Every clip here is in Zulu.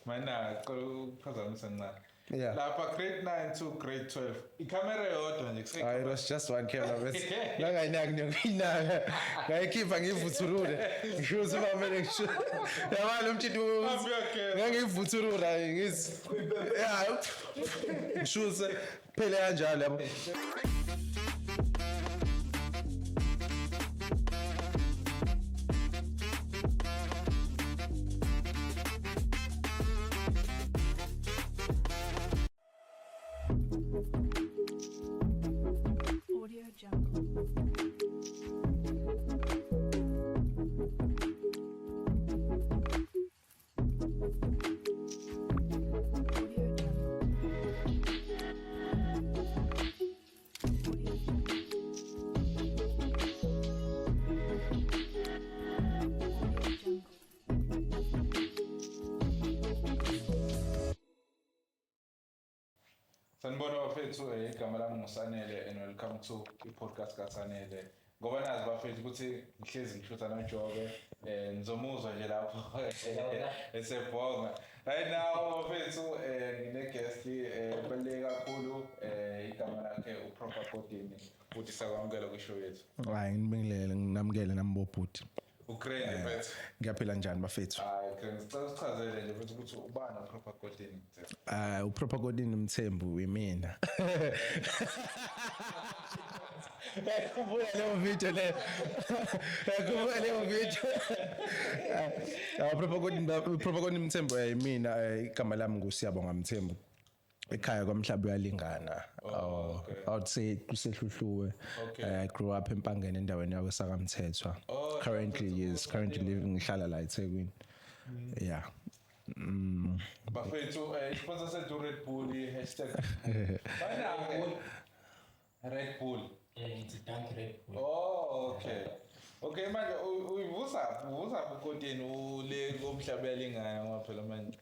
Mana ukuphazamisa ncane. Yeah. Lapha grade 9 to grade 12. Ikhamera yodwa nje It was just one camera bese. Ngangayinaki nokuyinaka. Ngayikhipha ngivuthulule. Ngisho ukuthi bamele ngisho. Yabona umthithi ngangivuthulula ngithi. Yeah. Ngisho phele kanjalo yabo. Audio Jungle. Audio Sanibona bafethu igama lami nguSanele and welcome to i-podcast kaSanele. Ngoba nazi bafethu ukuthi ngihlezi ngishutha noJobe ngizomuzwa nje lapho esebhonga. Right now bafethu ngine guest ebaluleke kakhulu igama lakhe uProper Godini futhi sakwamukela kwishow yethu. Hayi ngibingelele nginamukele nami bobhuti. Ukraine bafethu. Ngiyaphila njani bafethu? Hayi Ukraine sicela usichazele nje futhi ukuthi ubani uProper Godini. uProper Godini Mthembu yimina. Kubuya leyo video le. Kubuya leyo video. uProper Godini Mthembu yimina igama lami nguSiyabonga Mthembu. Ekhaya kwaMhlaba uyalingana. I would say kusehluhluwe. I grew up eMpangeni endaweni yakweSakamthethwa. Currently ngihlala la eThekwini. Yeah. Bafethu sponsor sethu Red Bull hashtag. Red Bull. It's a tank Red Bull. Oh, okay. Okay manje uvusa uKodini ule komhlaba yalingana ngoba phela manje.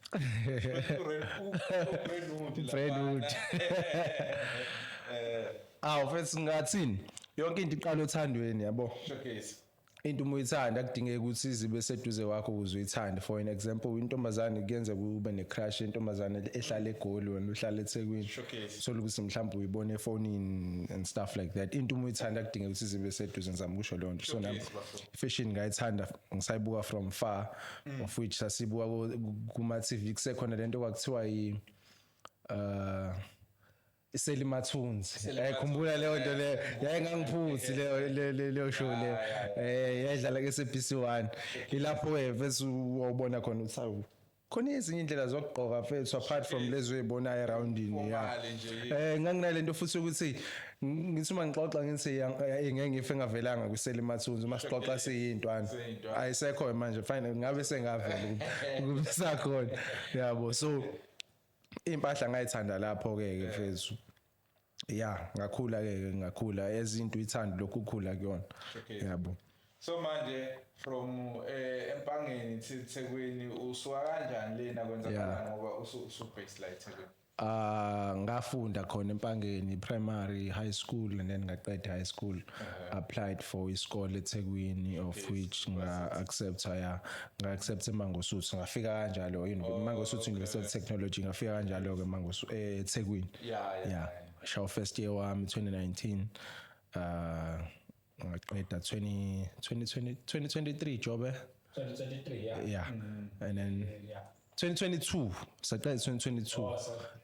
Redwood. Mfethu ngathini? Yonke into iqala othandweni yabo. Showcase. Into uma uyithanda akudingeki ukuthi izibe seduze kwakho ukuze uyithande. For an example, intombazane kuyenza kube necrush intombazane ehlala eGoli wena uhlala eThekwini. So ukuthi mhlawumbe uyibona efonini and stuff like that. Into uma uyithanda akudingeki ukuthi izibe seduze ngizama ukusho leyo nto. So nami fashion ngayithanda ngisayibuka from far of which sasibuka kuma TV kusekhona lento kwakuthiwa Selimathunzi khumbula leyo nto le yayingangiphuthi leyo show le yadlala ke SABC1 ilapho bese ubona khona ukuthi khona ezinye indlela zokugqoka mfethu apart from lezo ezibonayo aroundini ya nganginalento futhi ukuthi ngithi uma ngixoxa ngithi ngeke ngife ngavelanga kuSelimathunzi uma sixoxa siyintwana ayisekho manje fine ngabe sengavela kusakhona yabo so impahla ngayithanda lapho ke mfethu yeah ngakhula ezinto ithanda lokhu ukukhula kuyona yabo So manje from eMpangeni eThekwini usuka kanjani lena kwenzakalani ngoba usu-base la eThekwini? Ngafunda khona eMpangeni primary high school and then ngaqeda high school applied for isikole eThekwini of which nga-accept eMangosuthu ngafika kanjalo Mangosuthu University of Technology ngafika kanjalo ke Mangosuthu eThekwini show first year wami 2019 ngaqeda 2023 Jobe 2023 yeah and then 2022 saqeda 2022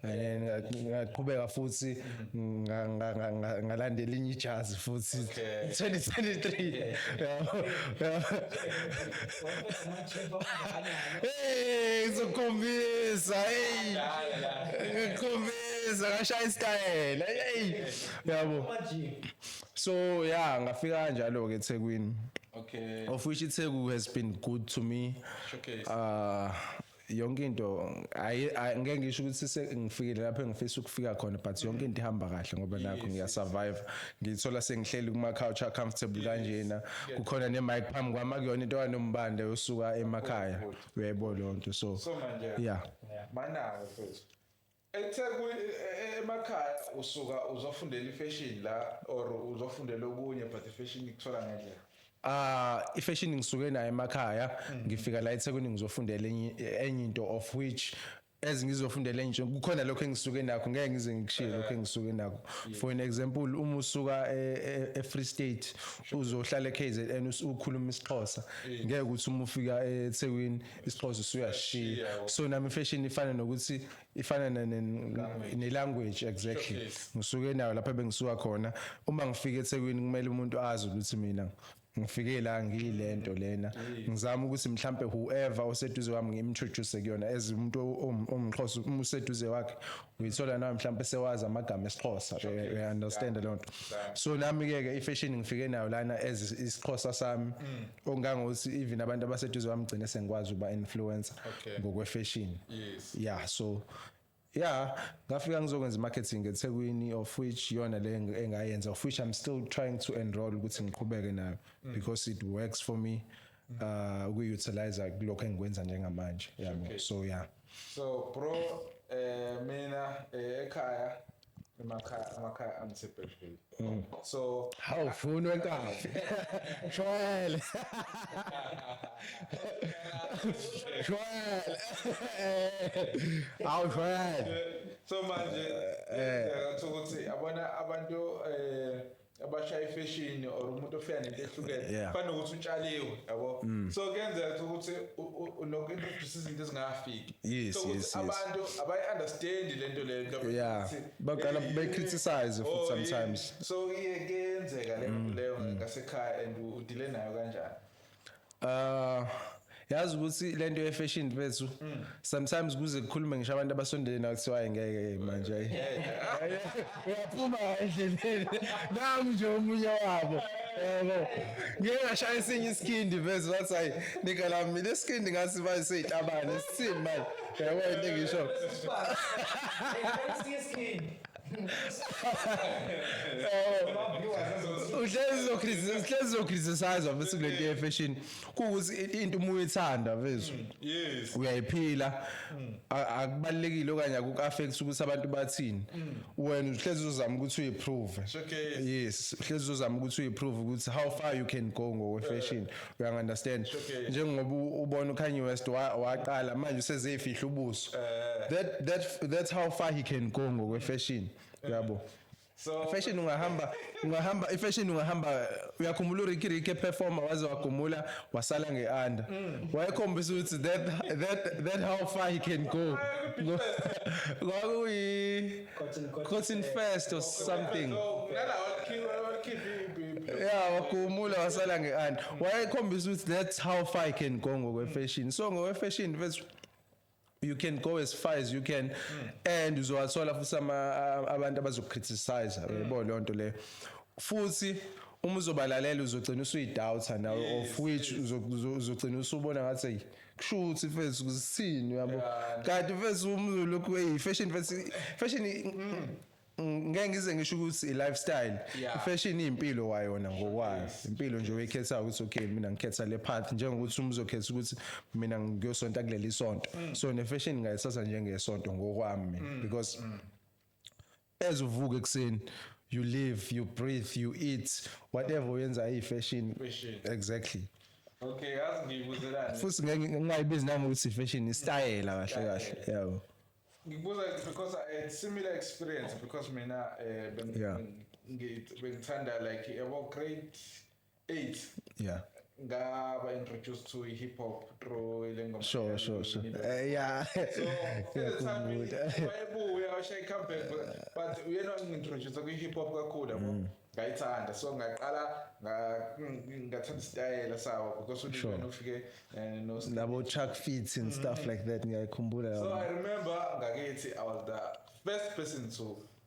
and then ngaqhubeka futhi ngalandela inye jazz futhi 2023 ngizokhombisa ngikhombisa ngashaya style yabo so yeah ngafika kanjalo ke eThekwini of which iTheku has been good to me yonke into ngeke ngisho ukuthi ngifikile lapho engifisa ukufika khona but yonke into ihamba kahle ngoba nakho ngiyasurvive ngithola sengihleli kuma couch comfortable kanjena kukhona ne mic phambi kwami akuyona into kanombande usuka emakhaya uyayibona lonto so manje manako mfethu eThekwini emakhaya usuka uzofundela ifashion la or uzofundela okunye but ifashion ikuthola ngendlela ifashion ngisuke nayo emakhaya ngifika la eThekwini ngizofundela enye into of which ngizofundela enye kukhona lokho engisuke nakho ngeke ngize ngikushiye lokho engisuke nakho for an example uma usuka eFree State uzohlala eKZN ukhuluma isiXhosa ngeke ukuthi uma ufika eThekwini isiXhosa usuyashiya so nami fashion ifana nokuthi ifana ne-language exactly ngisuke nayo lapha bengisuka khona uma ngifika eThekwini kumele umuntu azi ukuthi mina ngifike la ngiyilento lena ngizama ukuthi mhlambe whoever oseduze wami ngimintroduce kuyona as umuntu omXhosa umuseduze wakhe uyithola nawe mhlambe sewazi amagama esiXhosa you understand lonto so nami ke ifashion ngifike nayo lana as isiXhosa sami ongangokuthi even abantu abaseduze wami gcine sengikwazi uba influencer ngokwe fashion yeah so yeah ngafika ngizokwenza marketing eThekwini of which yona le engayenza of which I'm still trying to enroll ukuthi ngiqhubeke nayo because it works for me ukuyutilize lokho engikwenza njengamanje yabo so yeah so bro mina ekhaya emakhaya amsebhedlela so awufuni wenkafi shwele shwele awushwele so manje ukuthi abona abantu abashaya ifashion or umuntu ofika nento ehlukene kufanele ukuthi utshaliwe yabo so kuyenzeka ukuthi unokintroduce izinto ezingafiki so abantu abayi-understand lento leyo yeah baqala be-criticize futhi sometimes so kuyenzeka leyo ngasekhaya and udile nayo kanjani yazi ukuthi lento ye-fashion bethu sometimes kuze kukhulume ngisho abantu abasondele nayo kuthiwa ngeke manje uyaphuma endleleni nami nje omunye wabo yebo ngeke ngashaya esinye iskindi bethu wathi hayi nika lami leskindi ngasi bayiseyihlabane sithini manje yabo into ngisho uhlezi zokriticize bese kulento ye-fashion kuwukuthi into uma uyithanda bethu uyayiphila akubalekile okanye akuku-affect ukuthi abantu bathini wena uhlezi uzama ukuthi uyiprove yes uhlezi uzama ukuthi uyiprove ukuthi how far you can go ngokwe-fashion uyangu-understand njengoba ubona uKanye West waqala manje usezeyifihla ubuso that's how far he can go ngokwe-fashion yabo so fashion ungahamba ifashion ungahamba uyakhumbula uRicky performer waze wagumula wasala ngeanda wayekhombisa ukuthi that how far he can go kwakuyi cotton fest or something yeah wagumula wasala ngeanda wayekhombisa ukuthi that's how far he can go ngokwe-fashion so ngokwe-fashion bethu you can go as far as you can and uzowathola futhi abantu abazokriticize yebo leyo nto leyo futhi uma uzobalalela uzogcina usuyidoubt nawe of which uzogcina usubona ngathi kusho ukuthi mfethu kusithini yabo kanti mfethu umzulu fashion ngeke ngize ngisho ukuthi i-lifestyle ifashion impilo wayona ngokwayo impilo nje uyikhetha ukuthi okay mina ngikhetha le path njengokuthi umzokhetha ukuthi mina ngiyosonta kuleli sonto so ne-fashion ngayithatha njengesonto ngokwami because as uvuka ekseni you live you breathe you eat whatever uyenza i-fashion exactly okay yazi ngiyibuzelani futhi ngingayibizi nangokuthi i-fashion istyle kahle kahle yabo ngibuza because I had similar experience because mina bengithanda like about grade 8 ngaba introduced to hip hop through ilengoma sure yeah so bayibuya washay comeback but you know introduced to hip hop kakhulu yabo ngayithanda so ngaqala ngathanda style sawo because umuntu ufike nabo track fits and stuff like that ngiyakhumbula so I remember ngakithi I was the first person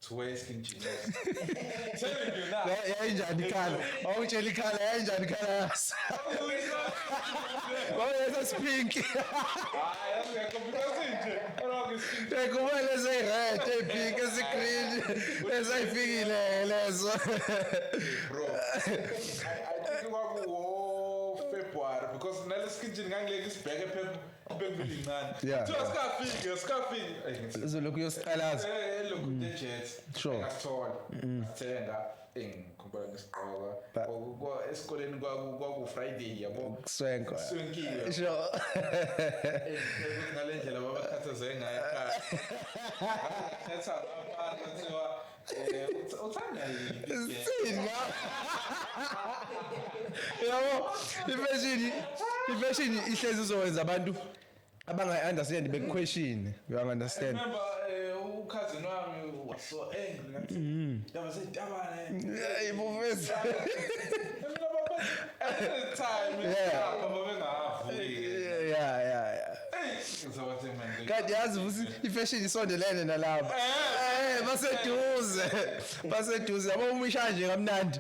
to wear skin jeans telling you now yanjani khala awutshela ikhala yanjani khala wayesa pink hayi ngiyakhombisa nje kumele red pink green esayifikile lezo bro I think kwaku February because nale skin jeans ngangileke isibheke ibekuvile incane Yeah. Kuthiwa sikafiki uzolokhu uyosiqalaza lokhu the-jet Sure. ngasithola ngathenga ngikhumbula ngesiqoka esikoleni kwaku-Friday yabo kuswenko Swenkile. sure ngale ndlela babakhathazeke ngayo ekhaya khetha abantu kuthiwa uthanda yini Sini yabo ifashini ihlezi uzokwenza abantu abangayi-understand beku-question you-understand remember cousin wami was so angry ngathi ndaba seyitabane Hey, bufethu. at the time babengavuki Yeah. ngizobathi man Kanti yazi futhi ifashion isondelene nalapha. Baseduze yabo umisha nje kamnandi.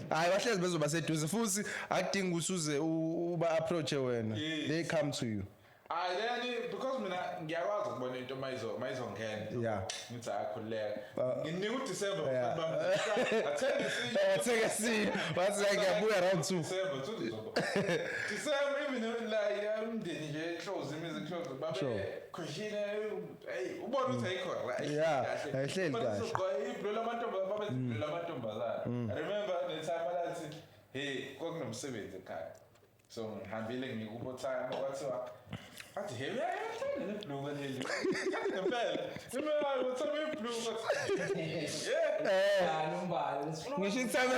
Hayi bahlezi bezoba seduze futhi akudingi usuze uba approach wena. They come to you. then because mina ngiyakwazi ukubona into mayizongena Yeah. ngithi ayakhuleka nginika uDecember Yeah. athenge Take a seat. What's like ngiyabuya around 2. December even like umndeni nje close music close babe question hey ubona ukuthi ayikho right Yeah, ayihleli kahle. iblo lamantombazana I remember the time alathi hey kwakunomsebenzi ekhaya so ngihambile ngikubo time kwathiwa athi hey uyathanda neblue kaleli ngempela imali uthome iblue yeah nombala Ngisho time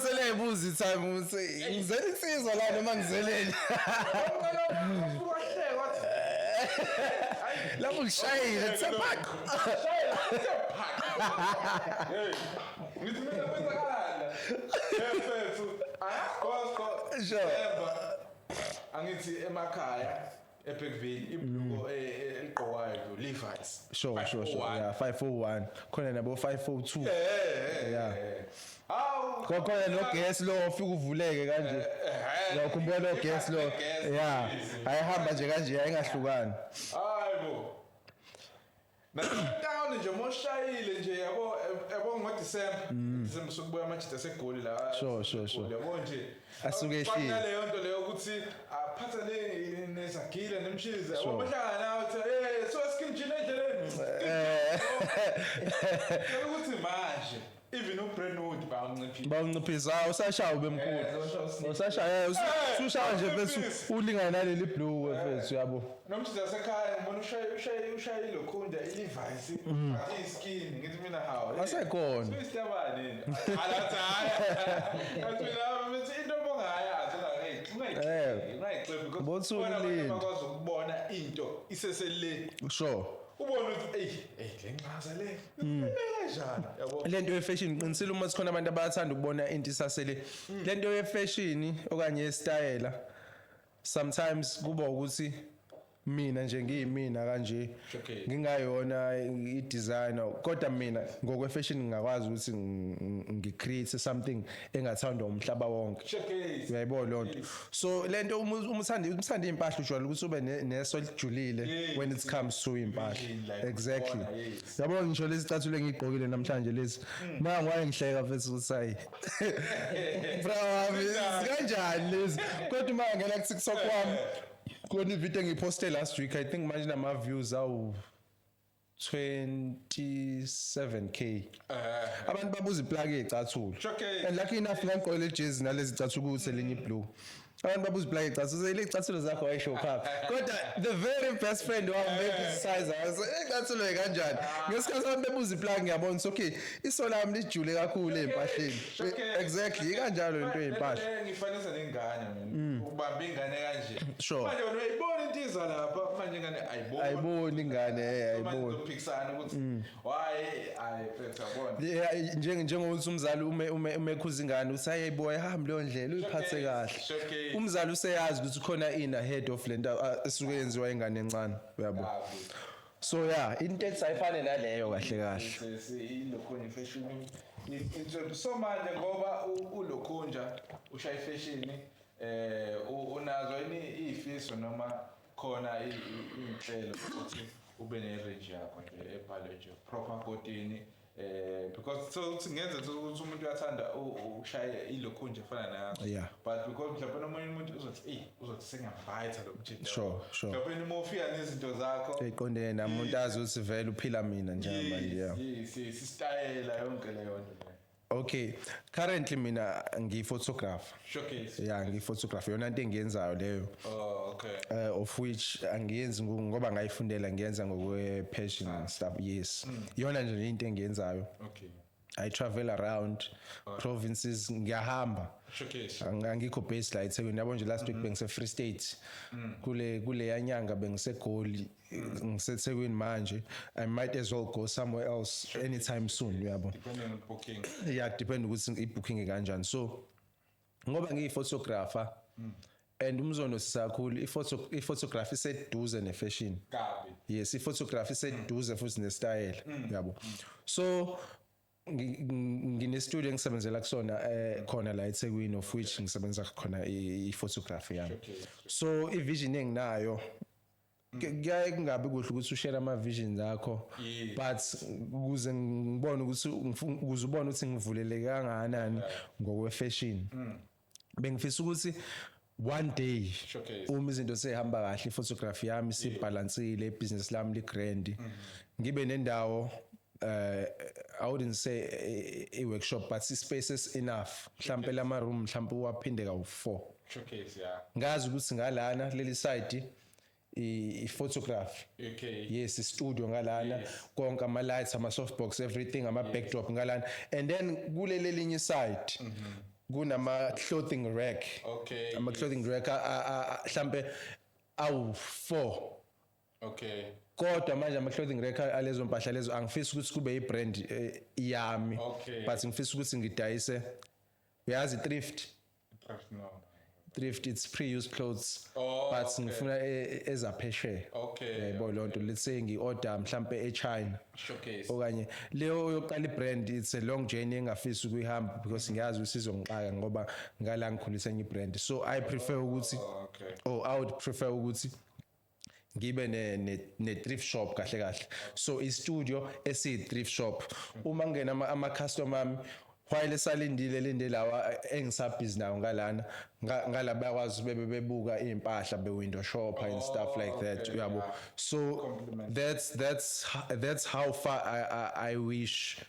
seleyibuza time uthi ngizela insizwa la noma ngizeleni. Lapho ngishayile tsapaka. ngithi mina kwenzakalani yefethu ayakhosho Sure. angithi emakhaya eBergville ibhluko eliqhokwayo Levi's Sure. Yeah, 501. Khona nabo 502. Yeah. Hawu Khona no gas lo ofika uvuleke kanje. Ngiyakhumbula lo gas lo. Yeah. Ayihamba nje kanje ayingahlukani. hayibo down nje moshayile nje yabo ngoDecember sokubuya amajita segoli la Sure. yabo nje Asuke ehlile. leyo nto leyo ukuthi aphatha nezagile nemshiza wabahlangana nawe uthi so skimjini endleleni ukuthi manje even uBrentwood Bawunciphisa usashaya ubemkhulu. Usashaya usushaya nje bese ulingana naleli blue wefethu yabo. nomshiza sekhaya ngibona ushaye lokhunda iLevi's athi iskin ngithi mina hawo Asekhona. Isitabane alathaya athi mina mithi into bongayazi ungayixebi Bothi wena ulinde. bakwazi ukubona into isesele Sure. ubona ukuthi le nqaza le kanjani yabo Lento ye-fashion ngiqinisile uma sikhona abantu abathanda ukubona into isasele. Lento ye-fashion okanye ye-style sometimes kuba ukuthi mina nje ngiyimina kanje Okay. ngingayona i-designer kodwa mina ngokwe-fashion ngingakwazi ukuthi ngicreate something engathandwa umhlaba wonke. showcase Uyayibona lonto. So lento uma uthanda impahla ujwayele ukuthi ube neso lijulile when it comes to impahla. Like Exactly. khona, yes. Yabona ngisho lezi cathulo engigqokile namhlanje lezi. Manje ngwaye ngihleka mfethu usayi. Bravo, kanjani lezi? Kodwa uma ngena ku TikTok wami kona ivideo engiposte last week I think manje nama views awu 27k. Abantu babuza iplug ecathulo. Showcase. And lucky enough ngangqokile ijezi nalezi icathulo kuselinye blue. Abantu babuza iplug ecathulo ile icathulo zakho ayisho phapha. Kodwa the very best friend wami becriticize icathulo kanjani. Ngesikhathi abantu bebuza iplug ngiyabona ukuthi okay iso lami lijule kakhulu ezimpahleni. Showcase. Exactly kanjalo into ezimpahla. ngifanisa nengane mina ubamba ingane kanje Sure. manje wena uyayibona into iza lapha manje ingane Ayiboni ingane ayiboni. uzophikisana ukuthi why ayifethu yabona Yeah, njengokuthi umzali ume ekhuza ingane uthi hayiboy hamba leyo ndlela uyiphathe kahle. Showcase. Umzali useyazi ukuthi khona in ahead of lento esuke yenziwa ingane encane uyabo. So yeah, into ayifane naleyo kahle kahle. ilokhunja fashion so manje ngoba ulokhunja ushaya fashion unazo yini ifiso noma khona inhlelo ukuthi ube ne range yakho nje ebhalwe nje proper cotton because so singenza ukuthi umuntu uyathanda ushaya ilokhu nje efana nakho Yeah. but because mhlawumbe nomunye umuntu uzothi sengiyabhayitha lo mjinto Sure. mhlawumbe uma ufika nezinto zakho eqondene nami umuntu azi ukuthi vele uphila mina njengamanje yeah. sistayela yonke leyo nto leyo. Okay, currently mina ngiyi-photographer. Showcase. Yeah, ngiyi-photographer. Yona into engiyenzayo leyo. Oh, okay. Of which angiyenzi ngoba ngayifundela ngiyenza ngokwe-passion and stuff. Yes. Yona nje into engiyenzayo. Okay. I travel around provinces ngiyahamba. Showcase. Angikho based la eThekwini. Yabo nje last week bengise-Free State. Kule yanyanga bengiseGoli ngiseThekwini manje. I might as well go somewhere else anytime soon, yabo. Depending on booking. Yeah, depend ukuthi i-booking kanjani. So ngoba ngiyi-photographer and umzono sisakhulu i-photography iseduze ne-fashion. Kabi. Yes, i-photography iseduze futhi ne-style, yabo. So ngine-studio engisebenzela kusona khona la eThekwini of which ngisebenza khona i-photography yami. So i-vision enginayo kuyaye kungabi kuhle ukuthi ushare ama-visions akho but ukuze ngibone ukuthi ukuze ubone ukuthi ngivuleleke kangakanani ngokwe-fashion bengifisa ukuthi one day Showcase. uma izinto sehamba kahle i-photography yami sibalansile ibhizinisi lami li-grand ngibe nendawo I wouldn't say a workshop but spaces enough mhlambe lama room mhlambe uwaphinde kawu4 Showcase, yeah. ngazi ukuthi ngalana leli side i-photography. Okay. Yes, i-studio ngalana konke ama-lights ama-softbox everything ama-backdrop ngalana and then kuleli linye side kunama-clothing rack. Okay. Ama-clothing rack mhlambe awu-4 Okay. kodwa manje ama-clothing rack alezo mpahla lezo angifisi ukuthi kube i-brand yami Okay. but ngifisa ukuthi ngidayise uyazi thrift No. thrift it's pre-used clothes Oh, but okay. ngifuna ezaphesheya Okay. yabo lonto let's say ngi-order mhlambe eChina Showcase. okanye leyo yokuqala i-brand it's a long journey engafisi ukuyihamba because ngiyazi usizongixaka ngoba ngala ngikhulisa enye i-brand so I prefer ukuthi Okay. I would prefer ukuthi ngibe ne-thrift shop kahle kahle so i-studio esiyi-thrift shop uma ngena ama-customer ami while esalindile lawa engisabhizi nawo ngalana ngala bayakwazi bebuka iy'mpahla be-window shopper and stuff like that okay, uyabo yeah. so Compliment. that's how far I wish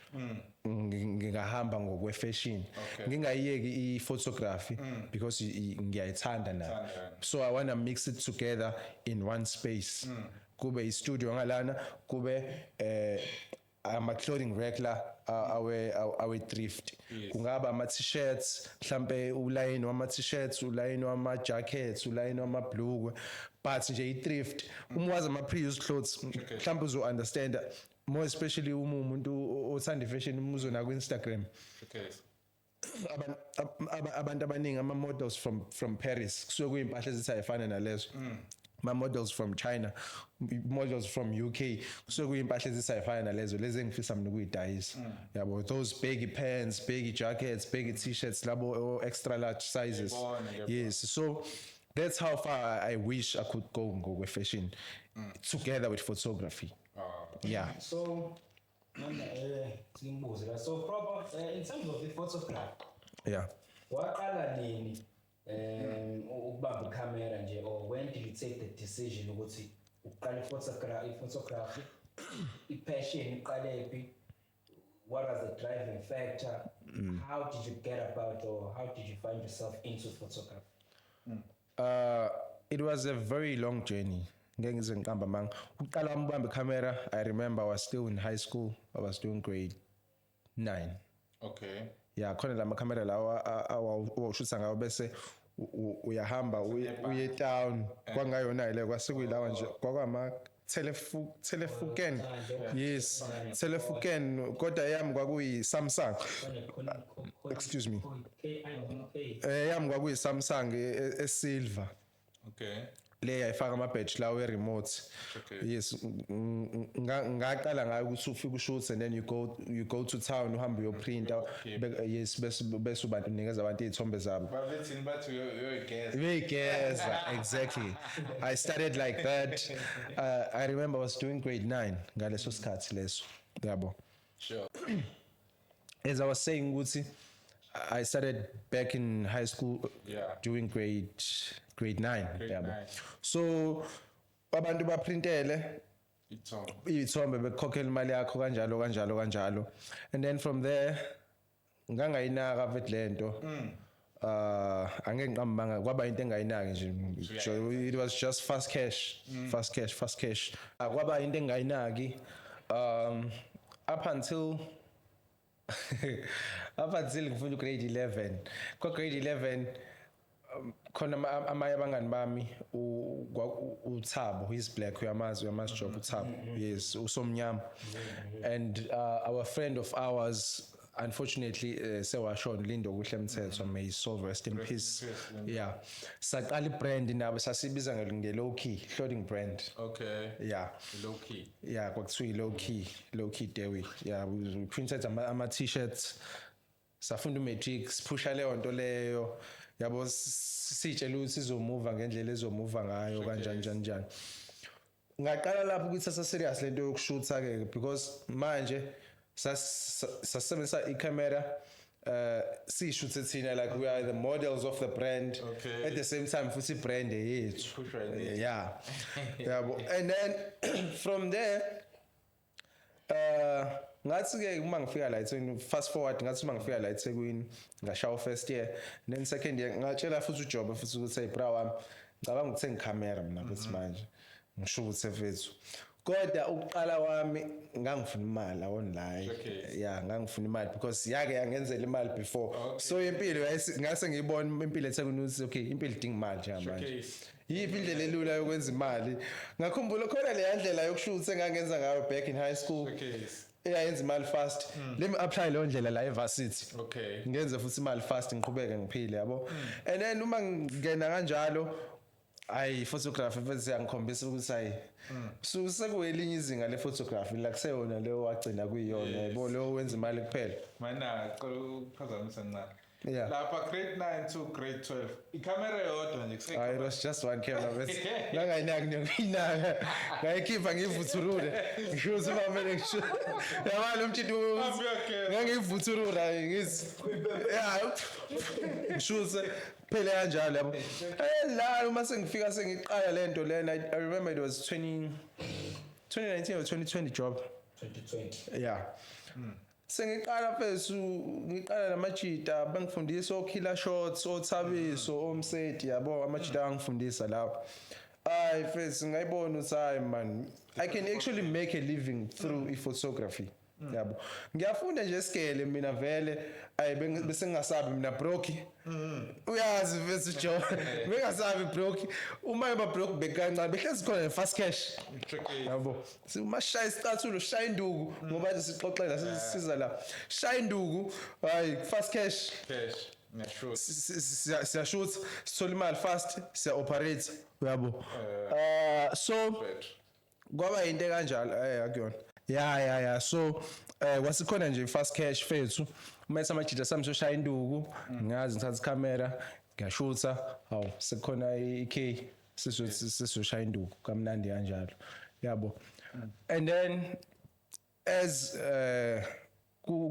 ngingahamba ngokwe-fashion Okay. ngingayiyeki i-photography because ngiyayithanda nayo Thanda. so I want to mix it together in one space kube i-studio ngalana kube ama-clothing rack la awe-thrift kungaba ama-t-shirts mhlampe ulayini wama-t-shirts ulayini wama-jackets ulayini wamabhlukwe but nje i-thrift uma wazi ama-pre-used clothes mhlampe uzo-understanda more especially uma umuntu othanda i-fashion uma uzona ku-Instagram Showcase. abantu abaningi ama-models from Paris kusuke kuyimpahla ezithi ayifana nalezo ma-models from China models from UK kusuke kuyimpahla ezithi ayifana nalezo lezi engifisa mina ukuyidayisa yabo those baggy pants baggy jackets baggy t-shirts labo extra large sizes Ngiyabona. yes so that's how far I wish I could go ngokwe-fashion together with photography yeah So, ngimbuze la. So, proper in terms of the photograph, yeah waqala nini ukubamba camera nje or when did you take the decision ukuthi uqala i-photography i-passion iqalephi what was the driving factor how did you get about or how did you find yourself into photography? It was a very long journey. Ngeke ngize ngiqamba manga. Uqala wami ukubamba camera, I remember I was still in high school. I was doing grade 9. Okay. Yeah, khona la camera lawa awushutha ngawo bese uyahamba uye town kwangayona ile kwasekuyilawa nje kwakwama telefuken. Yes, telefuken kodwa yami kwakuyi Samsung. Excuse me. Yami kwakuyi Samsung esilver. Okay. Le yayifaka ama-badge lawo e-remote Okay. yes ngaqala ngayo ukuthi ufike ushoot and then you go to town uhambe uyoprinta yes bese ubantu unikeza abantu iy'thombe zabo Babethini bathi you're a guest. beyigeza exactly I started like that I remember I was doing grade 9 ngaleso sikhathi leso yabo Sure. As I was saying ukuthi I started back in high school Yeah. during grade 9 Grade yabo. 9. So abantu baprintele Ithombe. iy'thombe bekukhokhela imali yakho kanjalo and then from there ngangayinaka mfethu lento angeke ngiqambanga kwaba into engayinaki nje so it was just fast cash kwaba into engayinaki up until ngifunda grade 11 kwa grade 11 khona amanye abangani bami uThabo he's black uyamazi Job uThabo yes usomnyama and our friend of ours unfortunately sewashona Lindo Kuhle Mthetho may his soul rest in peace yeah saqala ibrand nabo sasibiza nge-low key clothing brand Okay. yeah Low key. yeah kwakuthiwa low key Dewi yeah we printed ama t-shirts safunda umatric siphusha leyo nto leyo yabo sitshela ukuthi sizomove ngendlela ezomove ngayo kanjani ngaqala lapho ukuthi serious lento yokushutha ke because manje sasebenzisa i-camera sishuthe thina like we are the models of the brand Okay. at the same time futhi brand yethu Push right there. yeah yabo and then from there ngathi ke uma ngifika la eThekwini fast forward ngathi uma ngifika la eThekwini ngashawa first year then second year ngatshela futhi uJob futhi ukuthi hey bra wami ngicabanga ukuthenga i-camera mina futhi manje ngishuthe fethu kodwa ukuqala wami ngangifuna imali online yeah ngangifuna imali because yake yangenzela imali before so impilo ngase ngiyibona impilo eThekwini ukuthi okay impilo idinga imali nje manje yiphi indlela elula yokwenza imali ngakhumbula khona le ndlela yokushutha engangenza ngayo back in high school eyayenza imali fast let me apply leyo ndlela la evarsity Okay. ngenze futhi imali fast ngiqhubeke ngiphile yabo and then uma ngena kanjalo ayi photography bese yangikhombisa ukuthi hayi so sekuwelinye izinga le photography la kuseyona leyo wagcina kuyiyona yabo leyo wenza imali kuphela Mana ukuphazamisa ncane. Yeah. Lapha grade 9 to grade 12. Ikhamera yodwa nje kuseka. I was just one camera bese ngangayinaki ngiyinaka ngayikhipha ngivuthurule ngisho ukuthi mamele ngisho yabalo umthinto ngangivuthurula ngizi yeah ngishuse phela kanjalo yabo la uma sengifika sengiqala lento lena I remember it was 2019 or 2020 job 2020 yeah sengiqala phezulu ngiqala namajita bangifundisa okiller shots othabiso omseti yabo amajita angifundisa lapho ay phezulu ngayibona ukuthi hayi man I can actually make a living through photography yabo ngiyafunda nje scale mina vele ay bese ngingasabi mina broke uyazi phezulu Joe bengasabi broke uma eba broke bekancane behlezi khona fast cash yabo simashaya isicathulo shaya induku ngoba nje sixoxela sisiza la shaya induku hayi fast cash Ngiyasho. siyashoot sithola imali fast siya operate uyabo so kwaba into kanjalo akuyona yeah so wasikhona nje fast cash fethu umetha amajita sami soshaya induku ngazi ngithatha i-camera ngiyashutha hawu sekukhona i-K sizoshaya induku kamnandi kanjalo yabo and then as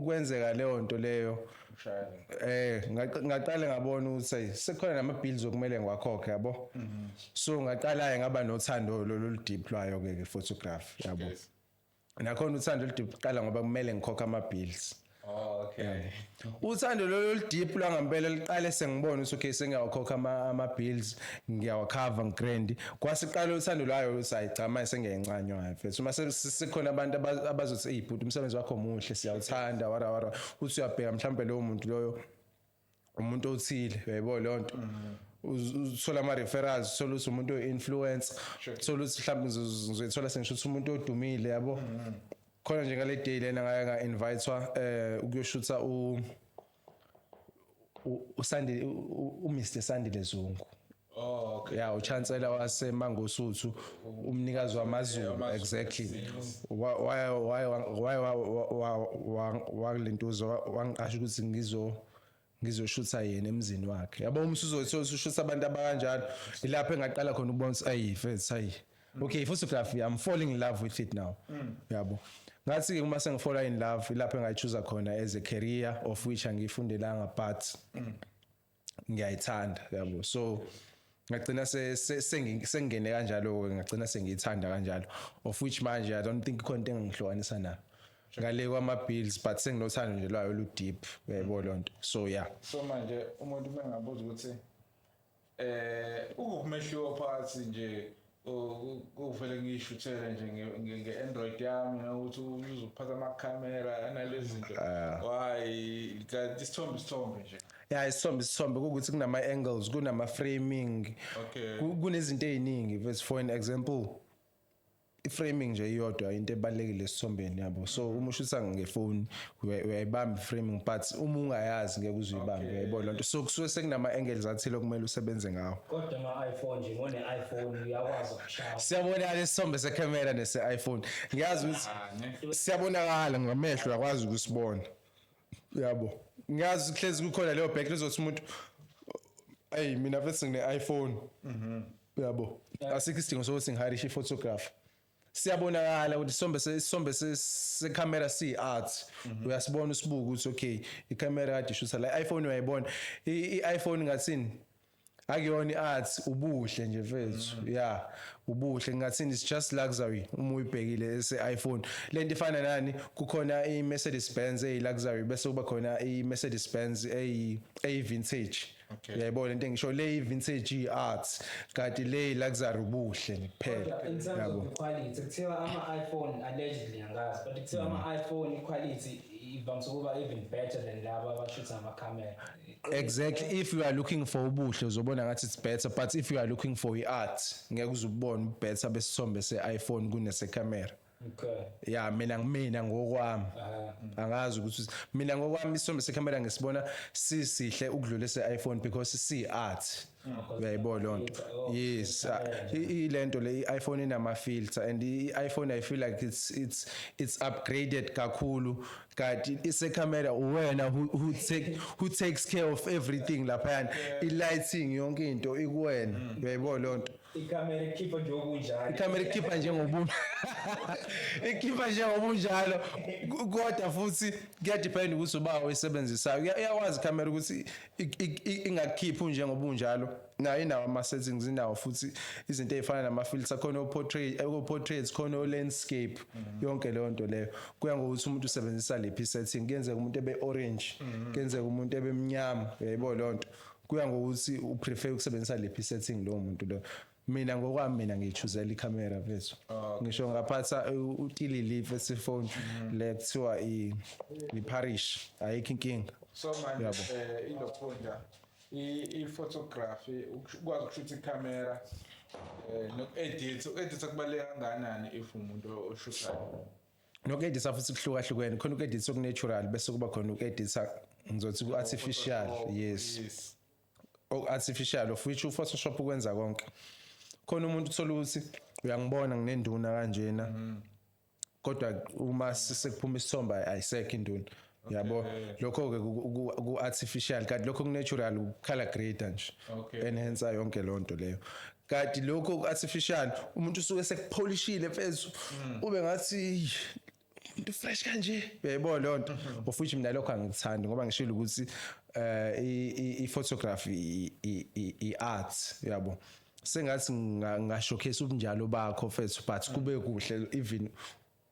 kwenzeka leyo nto leyo ngaqala ngabona ukuthi sekukhona nama-bills okumele ngiwakhokhe yabo so ngaqala ngaba nothando lolu-deep lwayo ke photography yabo nakhona uthando oludeep qala ngoba kumele ngikhokhe ama-bills Okay. uthando lolu deep lwangempela liqale sengibona ukuthi okay sengiyawakhokha ama-bills ngiyawakhava ngigrand kwasiqala uthando lwayo ukuthi hayi cha manje sengiyayincanywa mfethu uma sekukhona abantu abazothi hey bhuti umsebenzi wakho muhle siyawuthanda wara uthi uyabheka mhlawumbe loyo muntu loyo umuntu othile uyayibona leyo nto uthola ama-referrals uthola ukuthi umuntu oyi-influencer uthola ukuthi mhlawumbe ngizoyithola sengisho ukuthi umuntu odumile yabo khona nje ngale day lena ngake nga-invitwa ukuyoshutha uSandile uMr Sandile Zungu Okay. yeah uchancellor waseMangosuthu umnikazi wamaZulu exactly walentuzo wangiqasha ukuthi ngizoshutha yena emzini wakhe yabo umsuzoyithola ushutha abantu abakanjalo ilapho engaqala khona ukubona ukuthi ayi mfethu hayi okay photography I'm falling in love with it now yabo ngathi uma sengifola in love ilapho engayichoose khona as a career of which angiyifundelanga but ngiyayithanda yabo so ngagcina sengingene kanjalo ngagcina sengiyithanda kanjalo of which manje I don't think khona into engihlukanisa nayo ngale kwama bills but senginothando nje lwayo lu deep yebo lonto so yeah so manje umuntu bengabuza ukuthi ukumehluko phakathi nje uvele ngiyishuthele nje nge-Android yami ukuthi uzophatha ama-camera analezi zinto why kanti isithombe nje yeah isithombe ukuthi kunama angles kunama framing kunezinto eziningi verse for an example iframing nje iyodwa into ebalekile esithombeni yabo so uma ushutha ngefoni uyayibamba iframing but uma ungayazi ngeke uzuyibambe uyayibona lonto so kusuke sekunama angles athile okumele usebenze ngawo kodwa ama-iPhone nje ngone iPhone uyakwazi ukushaya siyabonakala isithombe secamera nese iPhone ngiyazi ukuthi siyabonakala ngamehlo uyakwazi ukusibona yabo ngiyazi hlezi kukhona leyo back lezothi umuntu hey mina mfethu ngine iPhone yabo asikho isidingo sokuthi ngiharishe iphotograph siyabonakala ukuthi isombe secamera art uyasibona usibuka ukuthi okay icamera kade ishutha la iPhone uyayibona iPhone ngathini akuyona iart ubuhle nje mfethu yeah ubuhle ngathini it's just luxury uma uyibhekile ese iPhone lento ifana nani kukhona iMercedes Benz luxury bese kuba khona iMercedes Benz vintage uyayibona into engisho le vintage art kanti le luxury ubuhle kuphela in terms of quality kuthiwa ama-iPhone allegedly angazi but kuthiwa ama-iPhone quality ivamsa ukuba even better than laba abashutha ama-camera exactly if you are looking for ubuhle uzobona ngathi it's better but if you are looking for i-art ngeke uzubone better besithombe se-iPhone kunese-camera okay yeah mina ngokwami angazi ukuthi mina ngokwami isithombe secamera ngisibona sisihle ukudlula ese-iPhone because si-art uyayibona lonto yes ilento le iPhone inama filter and iPhone I feel like it's upgraded kakhulu kanti ise-camera uwena who takes care of everything lapha i-lighting yonke into ikuwena uyayibona lonto ikamera ikhipha nje okunjalo ikamera ikhipha njengobunjalo ikhipha njengobunjalo kodwa futhi kuyadepend ukuthi uba uyisebenzisayo iyakwazi ikamera ukuthi ingakhiphi njengobunjalo nayo inawo ama settings inawo futhi izinto ezifana nama filter khona portraits khona landscape yonke leyo nto leyo kuya ngokuthi umuntu usebenzisa lephi setting kuyenzeka umuntu ebe orange kuyenzeka umuntu ebe mnyama uyayibona lonto kuya ngokuthi uprefer ukusebenzisa lephi setting lo muntu lo mina ngokwami mina ngiyichuzela icamera vethu ngisho ngaphatha utilili phone le kuthiwa i-parish ayikho inkinga so manje ilokhonja i-photography ukwazi ukushutha icamera noku-edit kubaluleke kangakanani if umuntu oshuthayo noku-editha futhi kuhlukahlukene khona uku-editha oku-natural bese kuba khona uku-editha ngizothi ku-artificial yes artificial of which uPhotoshop ukwenza konke khona umuntu uthola ukuthi uyangibona nginenduna kanjena kodwa uma sekuphuma isithombe ayisekho induna yabo lokho ke ku artificial kanti lokho ku natural u color grader nje enhance yonke lonto leyo kanti lokho ku artificial umuntu usuke sekupolishile mfethu ube ngathi into fresh kanje uyayibona lonto of which mina lokho angikuthandi ngoba ngishilo ukuthi i-photography i-art yabo sengathi ngashowcase ubunjalo bakho mfethu but kube kuhle even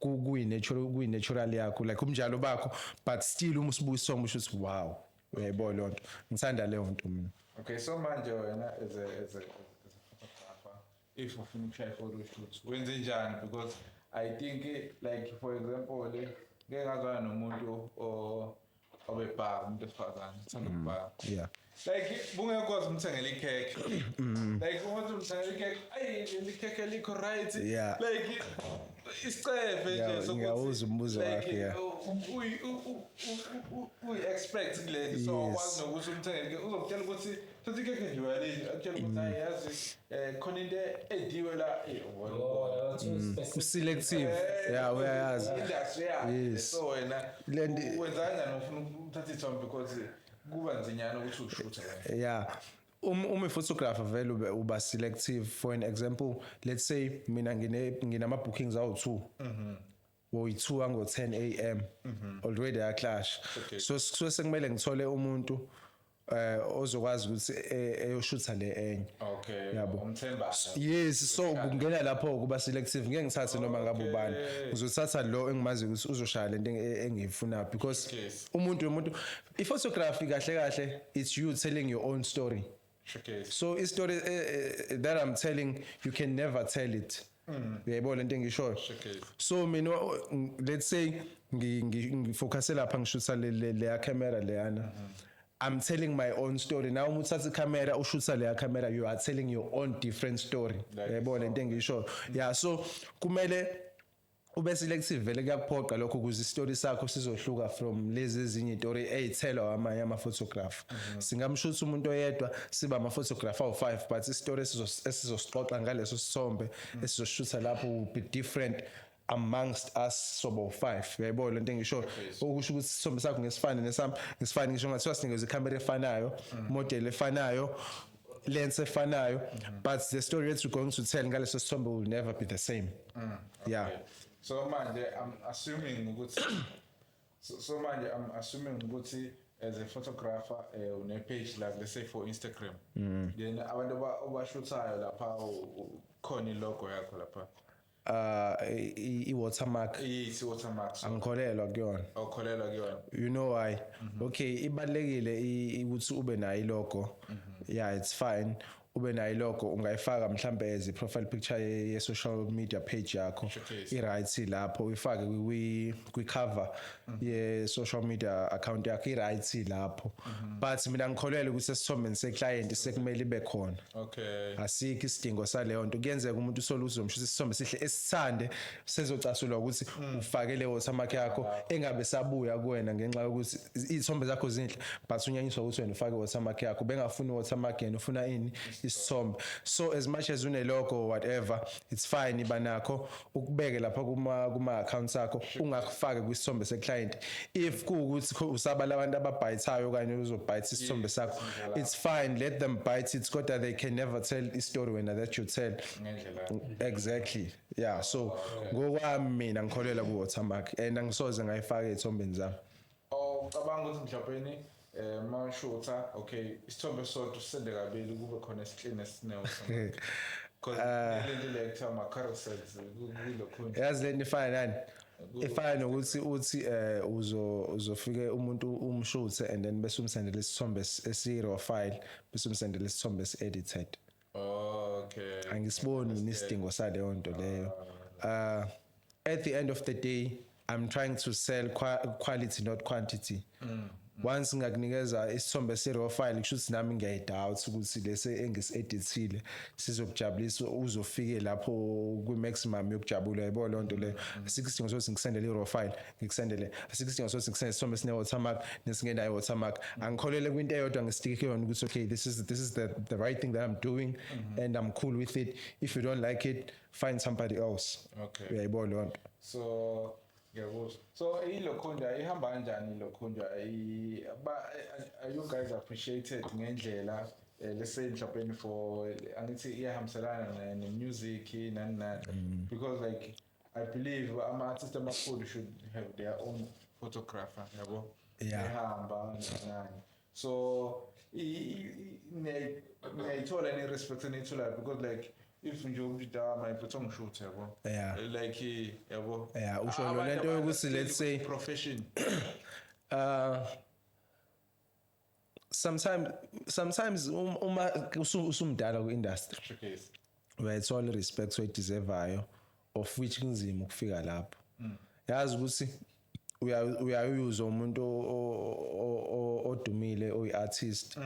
kuyi-natural yakho like ubunjalo bakho but still uma usibuka isongo usho ukuthi wow uyayibona lonto ngithanda leyo nto mina okay so manje wena as a photographer if ufuna ukushaya photoshoot wenze njani because I think like for example ngeke ngazwana nomuntu obebhaka umuntu esifazane uthanda ukubhaka yeah like bungekwazi umthengela ikhekhe like umuntu umthengela ikhekhe le khekhe likho right like isicefe nje ngiyawuza umbuzo wakho yeah we expect kule so wazi nokuthi umthengela uzokutshela ukuthi futhi ikhekhe nje uyalini akutshela ukuthi ayazi khona into ediwe la selective yeah uyayazi yes so wena wenza kanjani ufuna ukuthatha ithombe because kuba nzinyana ukuthi ushuthe yeah uma photographer vele uba selective for an example let's say mina nginama bookings awu2 woyi-2 ngo-10 a.m. already ayaclash. Okay. So sekumele ngithole umuntu ozokwazi ukuthi eyoshutha le enye. Okay. Yabo. Umthembayo. Yes, so kungena lapho kuba selective ngeke ngithathe noma ngabe ubani. Ngizothatha lo engimazi ukuthi uzoshaya lento engiyifuna because Yes. umuntu i-photography kahle it's you telling your own story. Showcase. So a story that I'm telling, you can never tell it. Uyayibona lento engishoyo. Showcase. So mina let's say ngifocus lapha ngishutha le camera leyana. I'm telling my own story. Now umuthatha camera ushutha le camera, you are telling your own different story. Uyayibona lento engishoyo. Yeah, so kumele ube selective vele kuyakuphoqa lokho ukuze istory sakho sizohluka from lezi ezinye istory ezithelwa amanye ama-photographer. Singamshutha umuntu oyedwa siba ama-photographer awu-5 but istory esizosixoxa ngaleso sithombe esizoshutha lapho will be different amongst us sobo-5. Uyayibona lento engisho okusho ukuthi isithombe sakho ngesifane nesami ngesifane ngisho ngathiwa sinikezwe ikhamera efanayo, model efanayo, lens efanayo, but the story that you're going to tell ngaleso sithombe will never be the same. Yeah. So manje I'm assuming ukuthi as a photographer une page like let's say for Instagram. Then abantu obashuthayo lapha khona ilogo yakho lapha. I-watermark Yes, watermark. angikholelwa kuyona. Awukholelwa kuyona. You know why? Okay, ibalekile ukuthi ube nayo ilogo. Yeah, it's fine. Ube nayo ilogo ungayifaka mhlambe as profile picture ye social media page yakho. I-right lapho uyifake kwi-cover ye social media account yakho i-right lapho. But mina ngikholelwa ukuthi esithombeni seclient sekumele ibe khona. Okay. Asikho isidingo saleyo nto. Kuyenzeka umuntu uzomshutha isithombe sihle esithande sezocasulwa ukuthi ufake le watermark yakho engabe sabuya kuwena ngenxa yokuthi izithombe zakho zinhle but unyanyiswa ukuthi wena ufake watermark yakho bengafuni watermark yena ufuna ini isithombe. So as much as une logo or whatever it's fine iba nakho ukubeke lapha kuma accounts akho ungakufake kwisithombe seclient. If kuukuthi usabala abantu ababhayithayo okanye uzobhayitha isithombe sakho it's fine, let them bite it kodwa they can never tell a story when that you tell. Exactly. Yeah, so ngokwami mina ngikholela ku watermark and angisoze ngayifaka ezithombeni zami. Cabanga ukuthi mhlawumbe mashutha okay isithombe sodwa sisende kabili kube khona isiclean esinewo. Because lento le ekuthiwa ama-carousels kulokho. Yazi lento ifana nani? Ifana nokuthi uzofike umuntu umshuthe and then bese umsendele isithombe esi-raw file bese umsendele isithombe esi-edited. Okay. Angisiboni isidingo saleyo nto leyo. At the end of the day I'm trying to sell quality not quantity. Once ngakunikeza isithombe esi-raw file kushuthi nami ngiyayidoubt ukuthi lese engisi-edithile sizokujabulisa uzofike lapho kwi-maximum yokujabula. Yabo lo nto leyo asikho isidingo sokuthi ngisendele i-raw file ngikusendele, asikho isidingo sokuthi ngisendele isithombe esine-watermark nesingenayo i-watermark. Angikholele kwinto eyodwa ngisitike kuyona ukuthi okay this is the right thing that I'm doing and I'm cool with it. If you don't like it find somebody else. Okay. Uyayibona lo nto. So ngiyakuzwa. So ilokhunja ihamba kanjani ilokhunja? Are you guys appreciated ngendlela let's say mhlawumbe for angithi iyahambiselana ne-music nani because like I believe ama-artists amakhulu should have their own photographer yabo. Yeah. Ehamba nani. So ngiyayithola ni-respect eniyitholayo because like if nje umuntu mayiphethe ngishuthe yabo. Yeah. Like yabo. Yeah, usho lo lento yokuthi let's say profession. Sometimes uma usumdala ku-industry Showcase. uyayithola i-respect oyideservayo of which kunzima ukufika lapho. Yazi ukuthi uyayuza umuntu odumile oyi-artist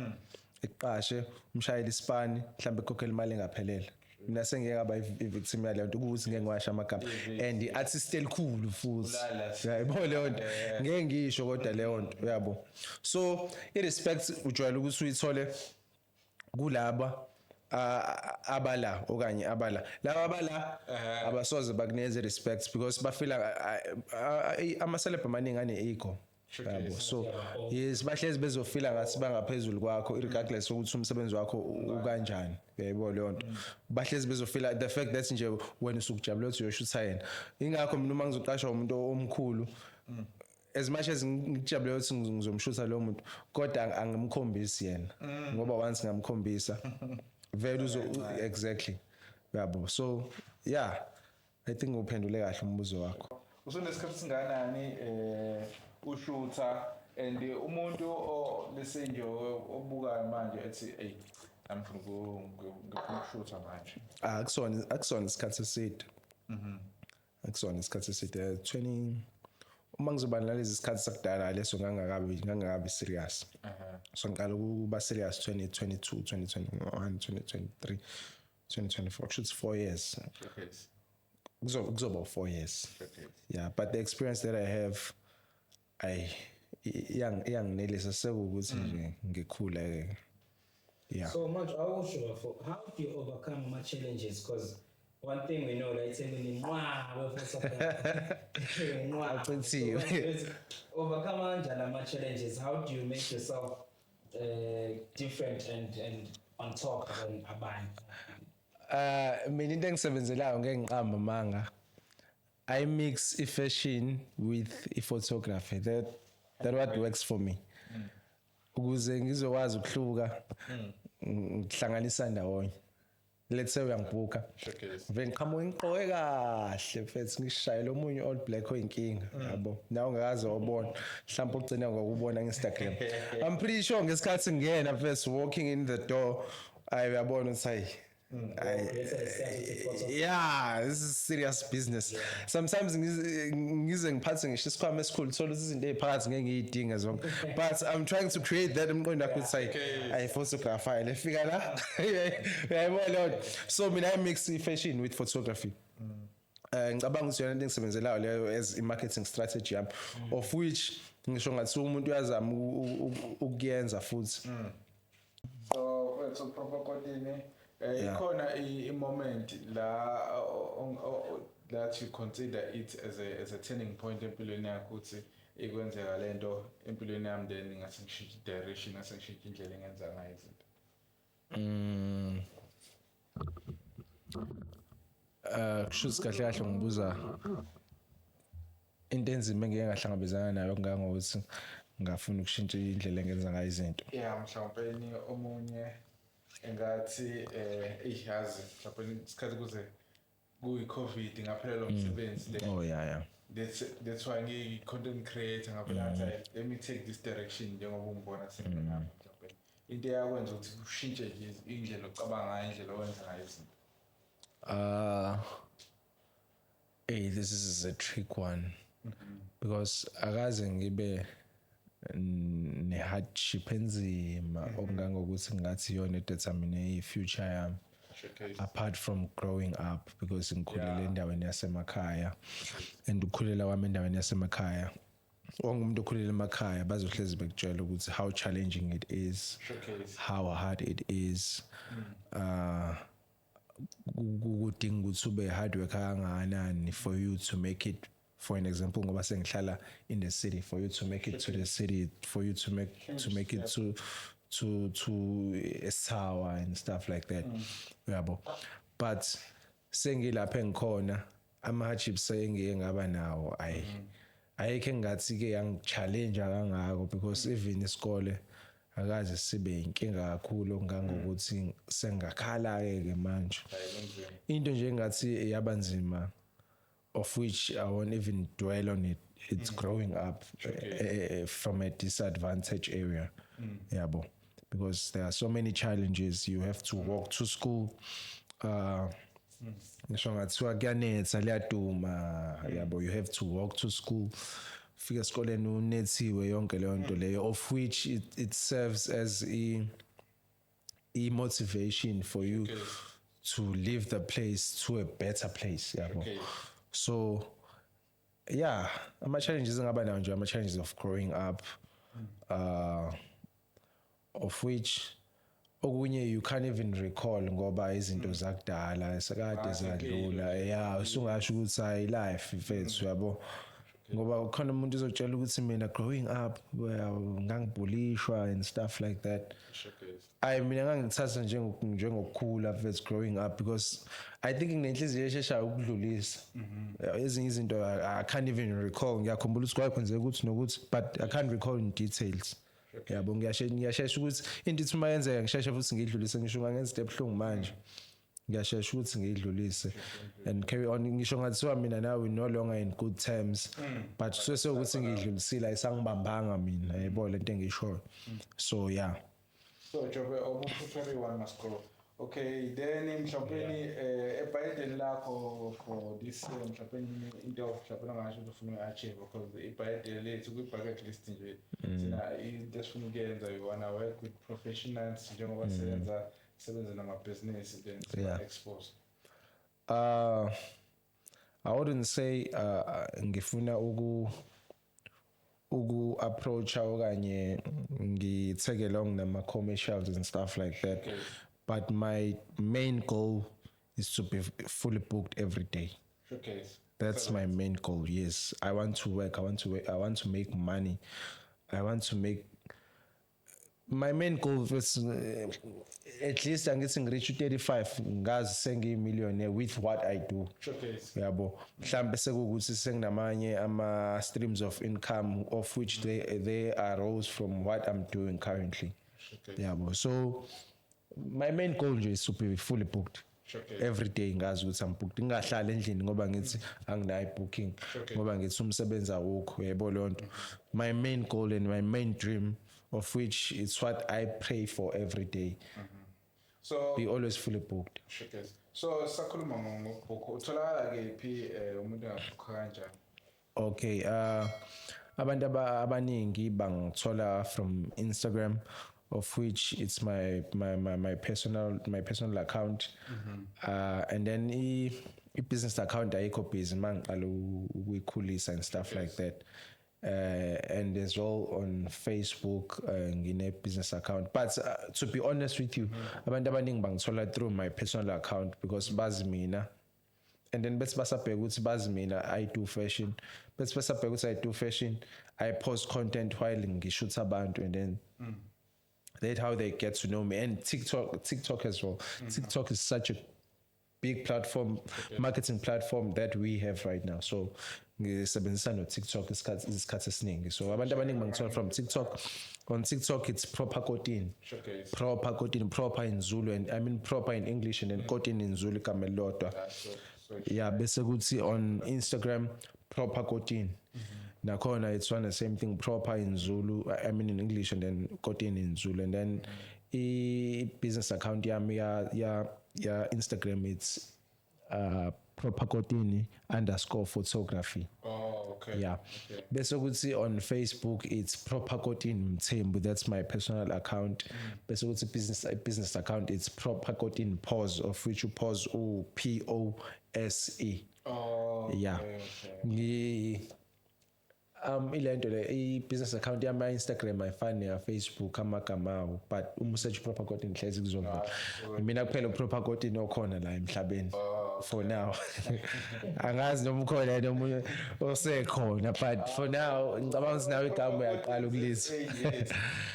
ekuqashe umshayeli isipani mhlawumbe ekhokhela imali engaphelele. Mina sengeke ngaba i-victim yaleyo nto ukuthi ngeke ngiwasha amagama and i-artist elikhulu futhi. Uyayibona leyo nto ngeke ngisho kodwa leyo nto uyabo. So i-respect ujwayele ukuthi uyithole kulaba abala okanye abala laba abala abasoze bakunikeze respect because bafila ama-celeb amaningi ane-ego. yabo. So yes bahlezi bezofila ngathi bangaphezulu kwakho regardless ukuthi umsebenzi wakho ukanjani yebo leyo nto bahlezi bezofila the fact that nje wena usukujabula ukuthi uyoshutha yena ingakho mina uma ngizoqashwa umuntu omkhulu as much as ngijabule ukuthi ngizomshutha lo muntu kodwa angimkhombisi yena ngoba once ngamkhombisa vele exactly yabo. So yeah I think uphendule kahle umbuzo wakho. Usunesikhathi singanani ushutha and umuntu lese nje obukayo manje ethi hey ngifuna ukushutha manje akusona isikhathi eside akusona isikhathi eside 20 uma ngizoba nalezi isikhathi sakudala leso ngangakabi serious so ngiqala ukuba serious 2022 2021 2023 2024 shoots 4 years kuzoba 4 years yeah but the experience that I have yanginelisa sekuwukuthi nje ngikhula yeah. So much I was sure for how do you overcome my challenges because one thing we know like saying overcome my challenges how do you make yourself different and on top than abanye mina into engisebenzelayo ngeke ngiqamba manga I mix fashion with photography that what works for me ukuze ngizokwazi ukuhluka ngihlanganisa ndawonye let's say uyangibuka vele ngiqhamuka ngiqoke kahle mfethu ngishaye lo munye all black oyinkinga yabo nawe ungakaze wabona mhlawumbe ugcina ngokubona nge-Instagram I'm pretty sure ngesikhathi ngiyena mfethu walking in the door ayabona ukuthi hayi yeah this is serious business sometimes ngize ngiphathe ngisho isikhwama esikhulu thola izinto eziphakathi ngeke ngiyidinga zonke but I'm trying to create that emqondo wakho ukuthi I photographer lefika la uyayibona so mina I mix fashion with photography ngicabanga ukuthi yona into engisebenzelayo leyo as i-marketing strategy yami of which ngisho ngathi umuntu uyazama ukuyenza futhi so proper kodini ikhona i-moment that you consider it as a turning point empilweni yakho ukuthi ikwenzeka lento empilweni yami then ngase ngishintshe direction ngase ngishintshe indlela engenza ngayo izinto kushuthi kahle ngibuza into enzima engeke ngahlangabezana nayo ngokuthi ngafuna ukushintsha indlela engenza ngayo izinto yeah mhlawumbe omunye engathi iyazi mhlawumbe isikhathi kuze kuyi-COVID ngaphelelwa umsebenzi oh yeah that's why ngiyi-content creator ngabona ukuthi let me take this direction njengoba ungibona sengami mhlawumbe into eyakwenza ukuthi ushintshe nje indlela ocabanga ngayo indlela owenza ngayo izinto this is a trick one because akaze ngibe ne-hardship enzima okungangokuthi ngathi yona determine i-future yami apart from growing up because ngikhulele endaweni yasemakhaya and ukukhulela kwami endaweni yasemakhaya wonke umuntu okhulele emakhaya bazohlezi bekutshela ukuthi how challenging it is how hard it is kudinga ukuthi ube hard work kangakanani for you to make it. For an example, ngoba sengihlala in the city, for you to make it to the city, for you to make it to Esawa and stuff like that. Yabo. But sengilapha engikhona ama-hardships engike ngaba nawo ayikho engathi ke yangichallenge kangako because even isikole akaze sibe inkinga kakhulu ongangokuthi sengakhala ke manje. Into nje engathi yabanzima of which I won't even dwell on it. It's growing up from a disadvantaged area. Yabo. Because there are so many challenges. You have to walk to school. You have to walk to school. Fika esikoleni unethiwe yonke leyo nto leyo of which it serves as a motivation for you to leave the place to a better place. Yabo. So yeah, ama challenges ngaba nawo nje ama challenges of growing up of which okunye you can't even recall ngoba izinto zakudala sekade zadlula yeah usungasho ukuthi hayi life mfethu yabo ngoba khona umuntu uzotshela ukuthi mina growing up ngangibulishwa and stuff like that. Showcase. Mina ngangithatha njengokukhula that's growing up because I think ngenhliziyo esheshayo ukudlulisa ezinye izinto I can't even recall ngiyakhumbula ukuthi kwakwenzeka ukuthi nokuthi but I can't recall in details. Yabo ngiyashesha ukuthi into ithi mayenzeka ngisheshe futhi ngidlulise ngisho ngangenza step ebuhlungu manje ngiyashesha ukuthi ngidlulise and carry on ngisho ngathiwa mina now we no longer in good terms but ukuthi ngidlulisile ayisangibambanga mina yebo lento engishoyo so yeah. So Jobe everyone must grow. Okay, then mhlawumbe eBhayibhelini lakho for this mhlawumbe into mhlawumbe ngasho ufuna achieve because iBhayibheli lethu ku bucket list nje sina into esifuna ukuyenza we wanna work with professionals njengoba sebenza nama business then expose. I wouldn't say ngifuna approach okanye ngitake along nama commercials and stuff like that. Okay. But my main goal is to be fully booked every day. Showcase. That's my main goal. Yes, I want to work. I want to make money. I want to make. My main goal was at least I'm getting reach 35 ngazi sengiyimillionaire with what I do. Showcase. Yabo mhlambe sekukuthi senginamanye ama streams of income of which they arose from what I'm doing currently. Showcase. Yabo so my main goal is to be fully booked. Showcase. Every day ngazi ukuthi I'm booked ngingahlala endlini ngoba ngithi anginayo booking ngoba ngithi umsebenzi awukho yebo lonto. My main goal and my main dream of which it's what I pray for every day. So Be always fully booked. Showcase. So sakhuluma ngokubhuka utholakala kephi umuntu engabhukha kanjani? Okay, abantu abaningi bangithola from Instagram of which it's my personal account and then I business account ayikho busy mangiqala ukuyikhulisa and stuff like that. And as well on Facebook ngine business account but to be honest with you abantu abaningi bangithola through my personal account because bazi mina and then bese basabheka ukuthi bazi mina I do fashion bese basabheka ukuthi I do fashion I post content while ngishoot abantu and then that's how they get to know me and TikTok as well. TikTok is such a big platform, marketing platform that we have right now. So ngisebenzisa no TikTok isikhathi esiningi. So abantu abaningi bangithola from TikTok. On TikTok it's proper Kotin. Showcase. Proper Kotin, proper in Zulu and I mean proper in English and then Kotin in Zulu kama lodwa. Yeah, bese kuthi on Instagram proper Kotin. Nakhona it's one the same thing proper in Zulu I mean in English and then Kotin in Zulu and then business account yami ya Instagram it's proper Kotini _photography. Oh, okay. Yeah. Okay. Bese kuthi on Facebook it's proper Kotini Mthembu, that's my personal account. Bese kuthi business account it's proper Kotini Pause of which you pause POSE. Oh, Yeah. okay. Ilento le business account yami Instagram ayifani ya Facebook amagama but search proper Kotini hlezi kuzovela mina kuphela proper Kotini okhona la emhlabeni for now. Angazi noma ukhona noma osekhona but for now ngicabanga ukuthi nawe igama uyaqala ukulisa.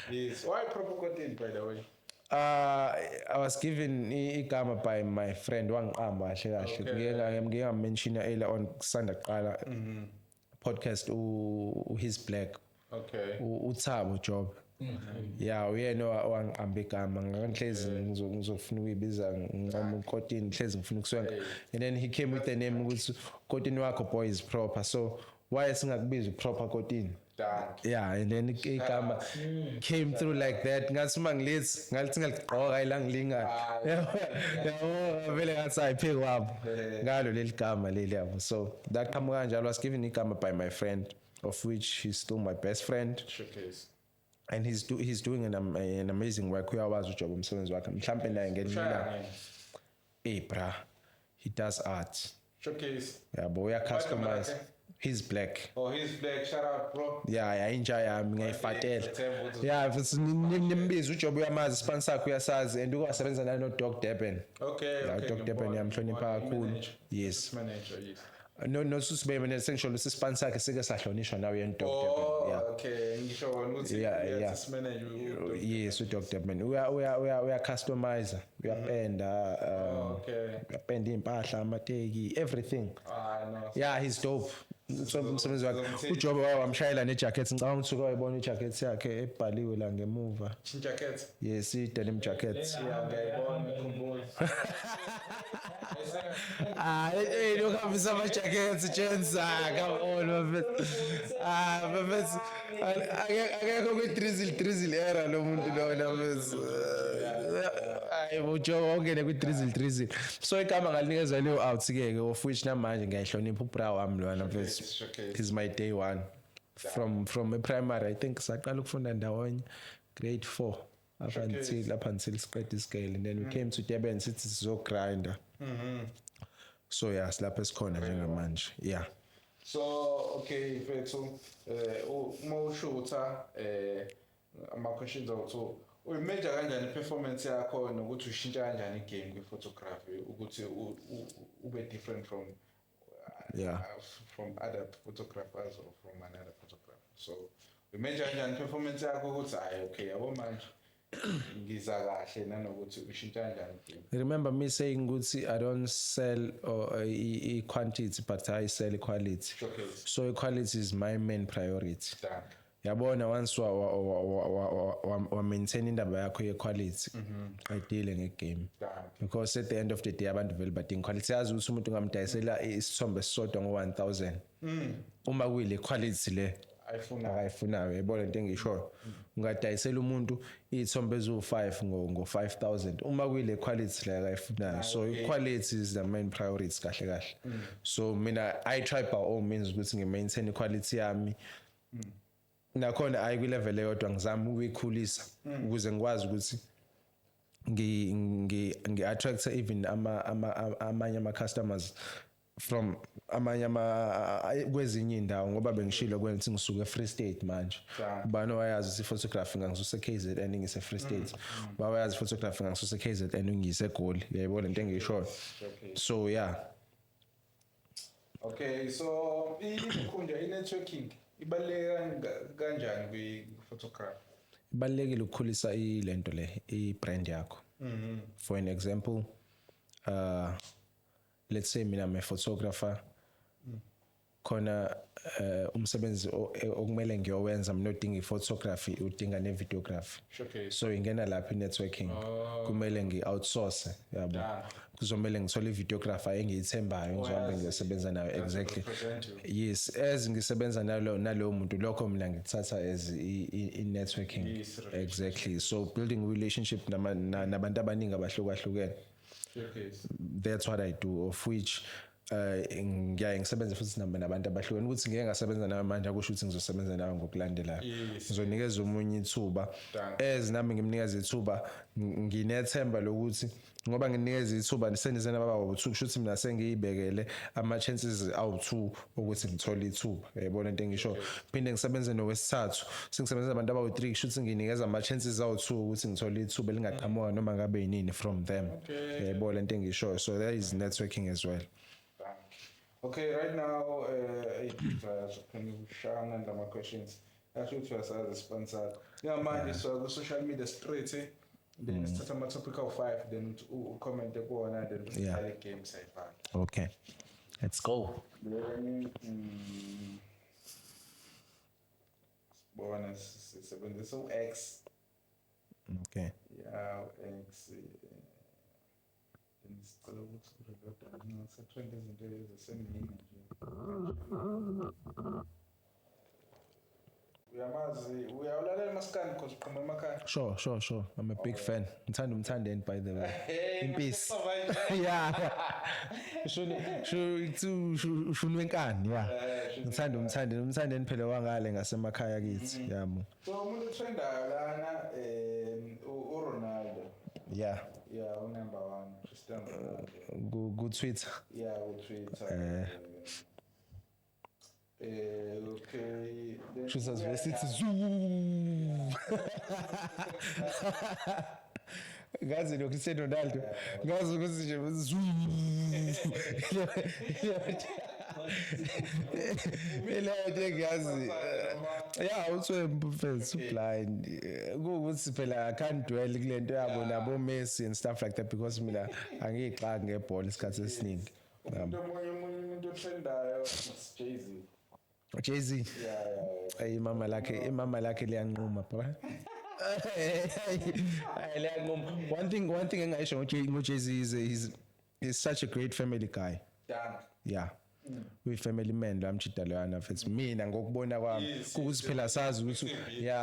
Yes. Why proper content by the way? I was given igama by my friend wangiqamba kahle ngeke mention earlier on kusanda qala podcast his black. Okay. Uthabo Job. Yeah, uyena wangiqamba igama ngihlezi ngizofuna ukuyibiza ngicama uKotini hlezi ngifuna ukuswenga and then he came with the name ukuthi Kotini wakho boy is proper so why singakubiza proper Kotini. Yeah, and then igama came through like that ngathi mangilethi ngalithi ngaligqoka ilangilinga yabo vele ngathi ayiphe kwabo ngalo leli gama leli yabo so that come kanjalo was given igama by my friend of which he's still my best friend. Showcase. And he's doing an amazing work. Uyawazi uJob umsebenzi wakhe mhlambe naye ngenina bra he does art. Showcase. Yeah, but we are customized. He's black. Oh, he's black. Shout out, bro. Yeah, I enjoy ngiyayifatela. Yeah, nimbiza uJob uyamazi sponsor yakhe uyasazi and ukwasebenza naye no Dog Durban. Okay, Yeah, okay. Dog Durban yamhlonipha kakhulu. Yes. Manager, yes. no susibeme mina sengisho lesisponsor sakhe sike sahlonishwa nawe yento Oh, yeah okay. Ngisho wona ukuthi Yeah. yes manager yes uDr Man uya customizer uyapenda Okay. uyapenda impahla amateki everything No. yeah he's dope so umsebenzi wakhe Ngizomthenga. uJobe wamshayela nejacket ngicabanga ukuthi wayibona ijacket yakhe ebhaliwe la ngemuva Jacket. yes i-denim jacket Yeah, ngiyayibona ikhumbula. hey lokuhambisa ama-jackets jensa come on mafethu mafethu akekho kwi-drizzle era lo muntu lona mafethu hayi uJobe ongene kwi-drizzle so igama ngalinikeza leyo out-ke of which namanje ngiyayihlonipha ubra wami lona mfethu Showcase. he's my day one from a-primary I think saqala ukufunda ndawonye grade 4 up until siqeda isikele and then we came to Durban sithi sizogrinda so yeah silapha esikhona njengamanje yeah So okay mfethu uma ushutha ama questions awutho uyimeasure kanjani performance yakho nokuthi ushintsha kanjani igame kwi-photography ukuthi ube different from Yeah. from other photographers or from another photographer. So uyimeasure kanjani performance yakho ukuthi hayi okay yabo manje ngiza kahle nanokuthi ushintsha kanjani igame. remember me saying ukuthi I don't sell quantity but I sell quality Showcase. so quality is my main priority Done. yabona once wa maintain indaba yakho ye quality ayidile ngegame Done. because at the end of the day abantu vele badinga quality yazi ukuthi umuntu ungamdayisela isithombe esisodwa ngo-1000 uma kuyile quality le Ayifuna akayifunayo yabona into engisho ungadayisela umuntu izithombe eziwu5 ngo5000 uma kuyile quality la akayifunayo so quality is the main priority kahle kahle so mina I try by all means ukuthi ngi-maintain quality yami nakhona ayi kwi-level eyodwa ngizama ukuyikhulisa ukuze ngikwazi ukuthi ngi-attract even amanye ama-customers from amanye kwezinye indawo ngoba bengishilo kwenza ngisuka eFree State manje ubani owayazi ukuthi photography ngangisuse KZN ngise Free State bawayazi photography ngangisuse KZN ngise eGoli uyayibona into engisho so yeah Okay, so ikhunja i-networking ibaluleke kanjani kwi-photography? ibalekile ukukhulisa ilento le i-brand yakho for an example let's say mina I'm a photographer khona umsebenzi okumele ngiyowenza mina odinga iphotography udinga nevideography Showcase. so ingena lapha i-networking kumele ngi-outsource yabo kuzomele ngithole ivideographer engiyithembayo ngizohambe ngiyosebenza nayo exactly yes as ngisebenza nalowo muntu lokho mina ngikuthatha as i-networking exactly so building relationship nabantu abaningi abahlukahlukene Showcase. that's what I do of which ngiyaye ngisebenze futhi nabantu abahlukene ukuthi ngeke ngasebenza nawe manje akusho ukuthi ngizosebenza nawe ngokulandelayo ngizonikeza umunye ithuba as nami ngimnikeza ithuba nginethemba lokuthi ngoba nginikeza ithuba senizena baba u2 kusho ukuthi mina sengiyibekele ama chances awu2 ukuthi ngithole ithuba yabona into engisho phinde ngisebenze nowesithathu sengisebenza nabantu abawu3 kusho ukuthi nginikeza ama chances awu2 ukuthi ngithole ithuba lingaqhamuka noma ngabe yinini from them yabona into engisho so there is networking as well. Okay, right now, can you share my questions? Actually, to us as a sponsor. Yeah, man, so the social media straight, then start on topic of 5, then comment the go on and then Yeah. games. Okay, let's go. Bonus 7, so X. Okay. Yeah, X. Uyawulalela maskandi because uqhuma emakhaya. Sure. I'm a big fan. Ngithanda umthandeni by the way. In peace. Yeah. Shunu wenkani yeah. Ngithanda umthandeni phela wangale ngasemakhaya kithi yabo. So umuntu otrendayo lana uRonaldo. Yeah. Yeah, number 1 Cristiano Ronaldo. Ku Twitter. Yeah, on Twitter. Okay. She says sithi zoo. Ngazi lo Cristiano Ronaldo. Ngazi ukuthi nje zoo. ilento engiyazi yeah uthwembu mfethu blind kuwukuthi phela I can't dwell kulento yabo nabo Messi and stuff like that because mina angiyixaki ngebhola isikhathi esiningi umuntu otrendayo Jay-Z. Jay-Z ay imama lakhe liyanquma bra ay liyanquma one thing engayisho ngo-Jay-Z is such a great family guy. Yeah. We-family man lamjida loyana mfethu mina ngokubona kwami ukuthi phela sazi ukuthi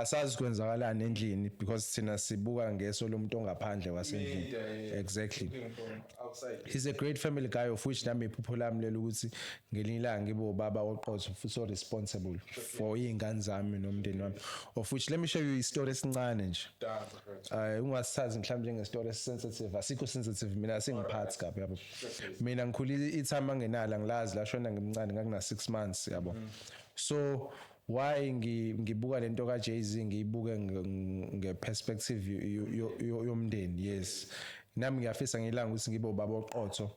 sazi kwenzakalani endlini because thina sibuka ngeso lomuntu ongaphandle wasendlini. Exactly. He's a great family guy of which nami iphupho lami lelo ukuthi ngelinye ilanga ngibo baba oqotho futhi so responsible for izingane zami nomndeni wami, of which let me show you a story esincane nje. Ungasazi mhlawumbe njenge-story sensitive, asikho sensitive mina singiphathi kabi yabo. Mina ngikhulile ithama angenala ngilazi la shona ngimncane ngakuna 6 months yabo. So why ngibuka lento ka Jay-Z ngiyibuke ngeperspective yomndeni. Yes, nami ngiyafisa ngilanga ukuthi ngibe ubaba oqotho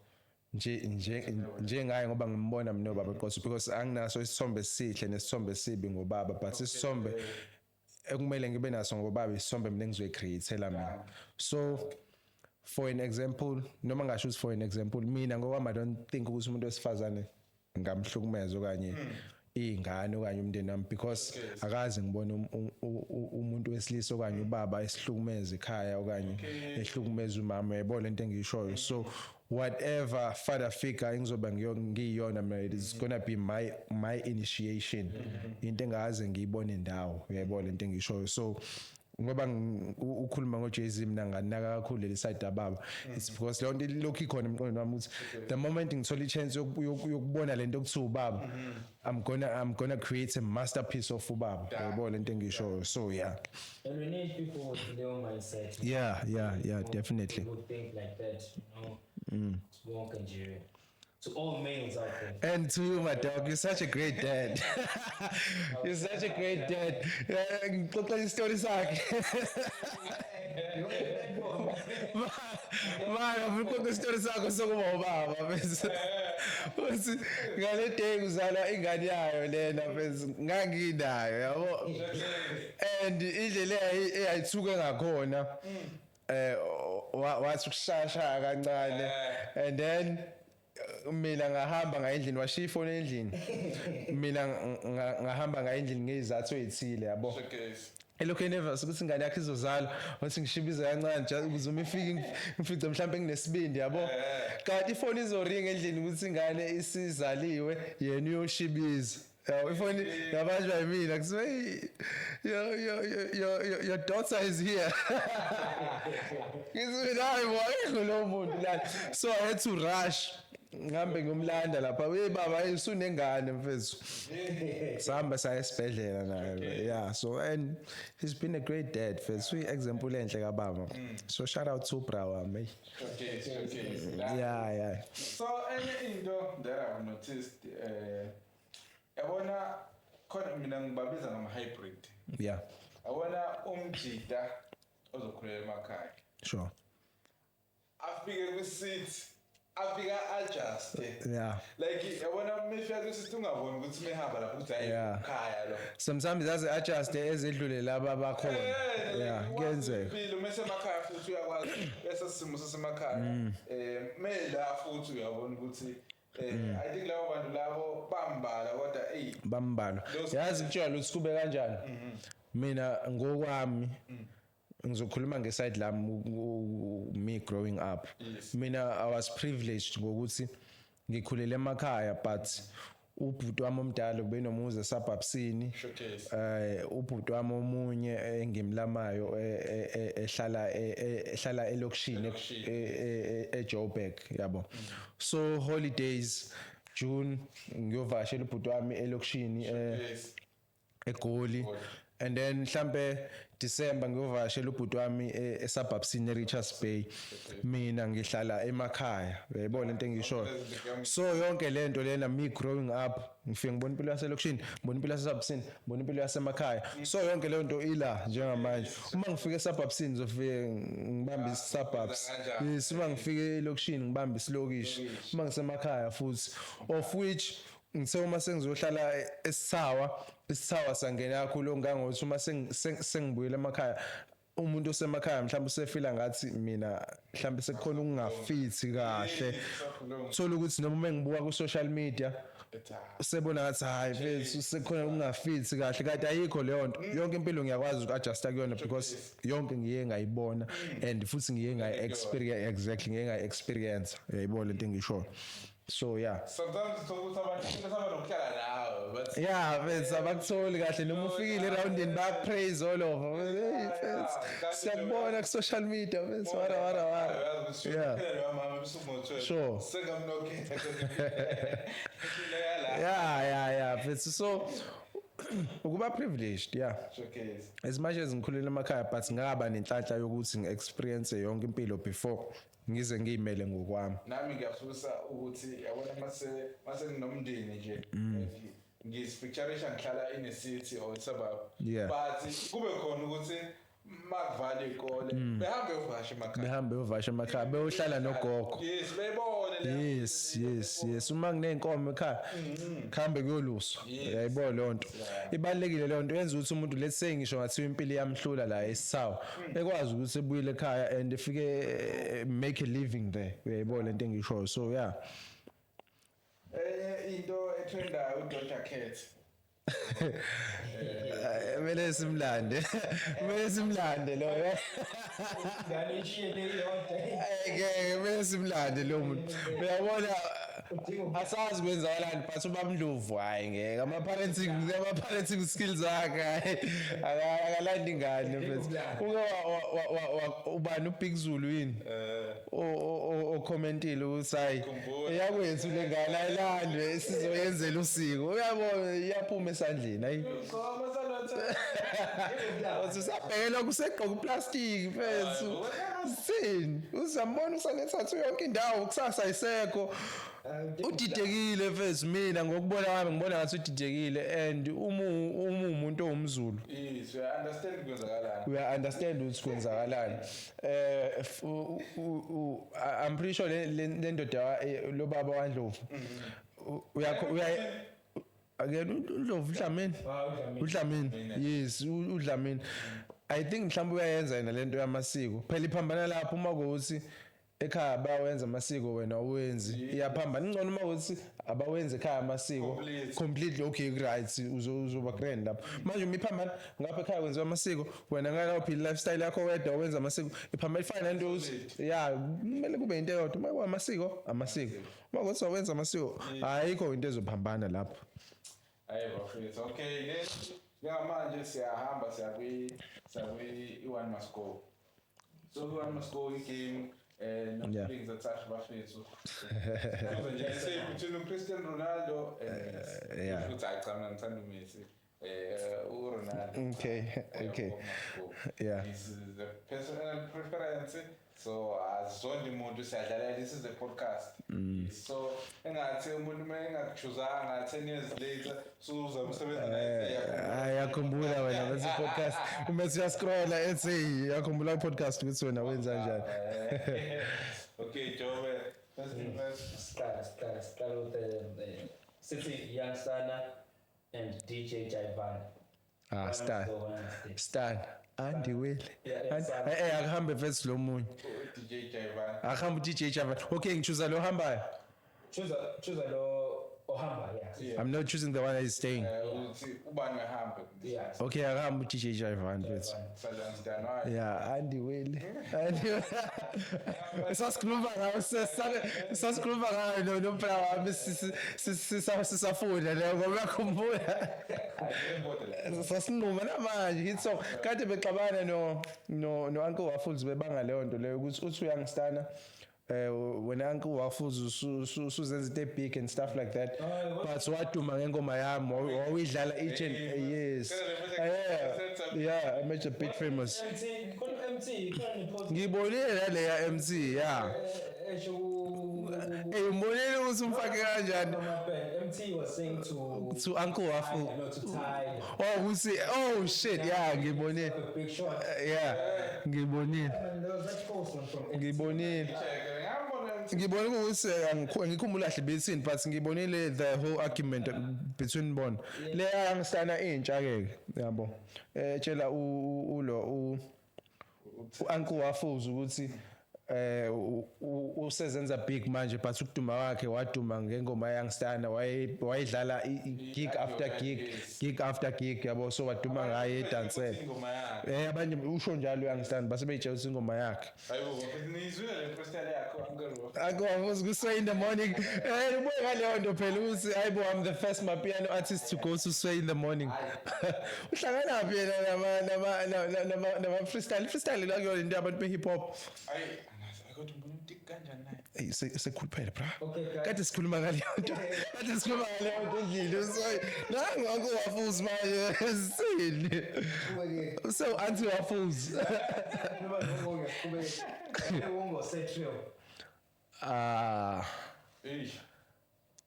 nje ngaye ngoba ngimbona mina ubaba oqotho because anginaso isithombe esihle nesithombe esibi ngobaba, but isithombe ekumele ngibe naso ngobaba isithombe mina engizoyicreatela mina. So for an example, noma ngasho ukuthi for an example, mina ngokwami I don't think ukuthi umuntu wesifazane ngamhlukumeza okanye ingane okanye umndeni wami because akaze ngibone umuntu wesilisa okanye ubaba esihlukumeza ekhaya okanye ehlukumeza umama, yebo lento engiyishoyo. So whatever father figure engizoba ngiyona mina, it is gonna be my initiation into engaze ngiyibone ndawo, yebo lento engiyishoyo. So ngoba ukhuluma ngo-Jay-Z mina nganaka kakhulu leli side ababa, it's because leyo nto lokhu ikhona emqondweni wami ukuthi the moment ngithola i-chance yokubona lento okuthiwa ubaba, I'm gonna create a masterpiece of ubaba, yabo lento engishoyo. So yeah, and we need people with their mindset. Yeah, definitely. Who think like that, you know. Wonk Nigeria. To all males out there. And to you, my dog, you're such a great dad. You're such a great dad. Ngixoxa isitory sakhe. Mara, ngixoxa isitory sakho sokuba ubaba bese. Uthi ngale day kuzala ingane yayo lena bese nganginayo, yabo. And indlela eyayithuke ngakhona wathi ukushaya kancane and then mina ngahamba ngayendlini washiya ifoni endlini, mina ngahamba ngayendlini ngezizathu ezithile, yabo. Elokhu enevers ukuthi ingane yakhe izozala wathi ngishibize kancane nje ukuze uma ifike ngifice mhlawumbe nginesibindi, yabo. Kanti ifoni izoringa endlini ukuthi ingane isizaliwe yena uyoshibiza. Ifoni yabanjwa yimina kuthi your daughter is here. Ngithi hayi wayekho lo muntu lana. So I had to rush ngihambe ngiyomlanda lapha, we baba usunengane mfethu, sihamba saya esibhedlela naye. Yeah, so and he's been a great dad mfethu, example enhle kababa. So shout out to bra wami. Okay. Yeah. So enye into that I've noticed yabona khona mina ngibabiza ngama-hybrid. Yeah, Yabona umjida ozokhulela emakhaya sure. afike kwi-seat afika adjust. Yeah. Like yabona mefika kwi-seat ungaboni ukuthi mehamba lapho ukuthi hayi ekhaya lo. Sometimes that's adjust ezedlule laba abakhona. Yeah, kuyenzeka. Impilo mase emakhaya futhi uyakwazi bese simo sasemakhaya mela futhi uyabona ukuthi I think labo bantu labo bambala kodwa bambalo. Yazi ngitshela ukuthi kube kanjani. Mina ngokwami ngizokhuluma ngeside lami me growing up. Mina I was privileged ngokuthi ngikhulele emakhaya, but ubhuti wami omdala ubenomuzi esuburbsini. Ubhuti wami omunye engimlamayo ehlala elokishini eJoburg, yabo. So holidays June ngiyovashela ubhuti wami elokishini eGoli, and then mhlambe December ngiyovashela ubhuti wami esuburbsini eRichards Bay. Mina ngihlala emakhaya, yebo lento engisho. So yonke lento lena me growing up ngifike ngibona impilo yaselokishini, ngibona impilo yasesuburbsini, ngibona impilo yasemakhaya. So yonke le nto ila njengamanje uma ngifika esuburbsini ngizofike ngibambe isuburbs, yes, uma ngifika elokishini ngibambe isilokishi, uma ngisemakhaya futhi, of which ngithe uma sengizohlala isithawa sangena kakhulu ngangokuthi uma sengibuyela emakhaya umuntu osemakhaya mhlawumbe usefila ngathi mina mhlawumbe sekukhona ukungafithi kahle thola ukuthi noma mengibuka ku social media usebona ngathi hayi mfethu sekukhona ukungafithi kahle kanti ayikho leyo nto yonke impilo ngiyakwazi uku-adjusta kuyona because yonke ngiye ngayibona and futhi ngiye ngayi-experience exactly ngiye ngayi-experience uyayibona lento engishoyo so yeah sometimes ukuthi abantu nokuhlala nawe but yeah mfethu abakutholi kahle noma ufikile eroundini bayakupraise all over hey mfethu siyakubona ku-social media mfethu wara yeah Sure. yeah mfethu so ukuba privileged yeah showcase as much as ngikhulela emakhaya but ngaba nenhlanhla yokuthi ngi-experience yonke impilo before ngize ngiyimele ngokwami nami ngiyafisa ukuthi yabona mase nginomndeni nje ngizipictureisha ngihlala in a city or suburb Yeah. but kube khona ukuthi makuvale ikole behambe uvashe emakhaya beyohlala nogogo yes bebone le yes uma kuneyinkomo ekhaya khambe kuyoluswa uyayibona leyo nto ibalekile leyo nto yenza ukuthi umuntu let's say ngisho ngathi impilo yamhlula la eSawa ekwazi ukuthi ebuyele ekhaya and efike make a living there uyayibona lento engishoyo so yeah into etrendayo uDr Cat kumele simlande lo ngane ishiyele yonke kumele simlande lo muntu uyabona asazi kwenzakalani but ubamdlovu hayi ngeke ama-parenting skills akhe akalandi ingane mfethu uke ubani uBig Zulu yini okhomentile ukuthi hayi eyakwethu le ngane ayilandwe sizoyenzela usiko uyabona iyaphuma esandleni hayi usabhekela kusegqoka uplastic mfethu sini uzambona usanethathu yonke indawo kusasa ayisekho udidekile mfethu mina ngokubona kwami ngibona ngathi udidekile and umuntu owumZulu yes we understand kwenzakalani we understand ukuthi kwenzakalani I'm pretty sure le ndoda lo baba waNdlovu again uNdlovu uDlamini yes uDlamini I think mhlawumbe uyayenza yena lento yamasiko phela iphambana lapho uma kuthi ekhaya bawenza amasiko wena awenzi iyaphambana ingcono uma kuthi abawenza ekhaya amasiko completely okay right uzoba grand lapho manje umiphambana ngapha ekhaya kwenziwa amasiko wena ngakaphila lifestyle yakho wedwa wenza amasiko iphambana ifana nento ukuthi yeah kumele kube into eyodwa uma kwamasiko uma kuthi wawenza amasiko ayikho into ezophambana lapho hayi bafethu okay njengamanje siyahamba siyakuyi i-one must go so i-one must go igame nothing attached bafethu nje say between Cristiano Ronaldo and futhi ayichamana ngithanda uMessi uRonaldo okay yeah this is the personal preference so azonke umuntu siyadlala this is the podcast so engathi umuntu mengakuchuzanga 10 years later suza umsebenzi naye yakhumbula wena bese podcast uma siya scrolla ethi yakhumbula podcast ukuthi wena wenza kanjani okay Jobe start with the City Young Stunner and DJ Jaivan Stan Andy Will akuhambe mfethu lo munye DJ Jaivan akuhambe DJ Jaivan okay ngichuza lo hambayo choose lo ohamba yeah I'm not choosing the one that is staying uthi ubani ehamba yeah okay akuhambe DJ Jaivan mfethu Sallandana yeah Andy Will sasikhuluma ngayo nomfana wami sisafunda leyo ngoba yakhumbula sasinquma namanje hit song kade bexabana no Uncle Waffles bebanga leyo nto leyo ukuthi uthi uyangistana when Uncle Waffles usuzenza into big and stuff like that but waduma ngengoma yami wawidlala each and yes yeah I made a bit famous MT ngibonile nale ya MT yeah ngibonile ukuthi umfake kanjani MT was saying to Uncle Waffles to Ty oh shit yeah ngibonile Big Shot yeah ngibonile and there was that post from ngibonile ngibone ukuthi ngikhumbula kahle bethini but ngibonile the whole argument between bona le angisana intsha ke yabo tshela ulo uncle wafuza ukuthi usezenza big manje but ukuduma wakhe waduma ngengoma youngstana wayidlala gig after gig yabo so waduma ngaye edancela abanye usho njalo youngstana base beyitshela ukuthi ingoma yakhe hayibo nizwile le freestyle yakho angelo akuwazi kusway in the morning ubuye ngaleyo nto phela ukuthi hayibo I'm the first mapiano artist to go to sway in the morning uhlangana phi yena nama freestyle la kuyo into abantu be hip hop hayi kodwa umbona umtiki kanjani naye sekhuluphele bra Okay, guys. kade sikhuluma ngaleyo nto endlini nangu angu wafuzi manje sini so anti wafuzi Noma ngokungaqhubeka. Wongo setrio.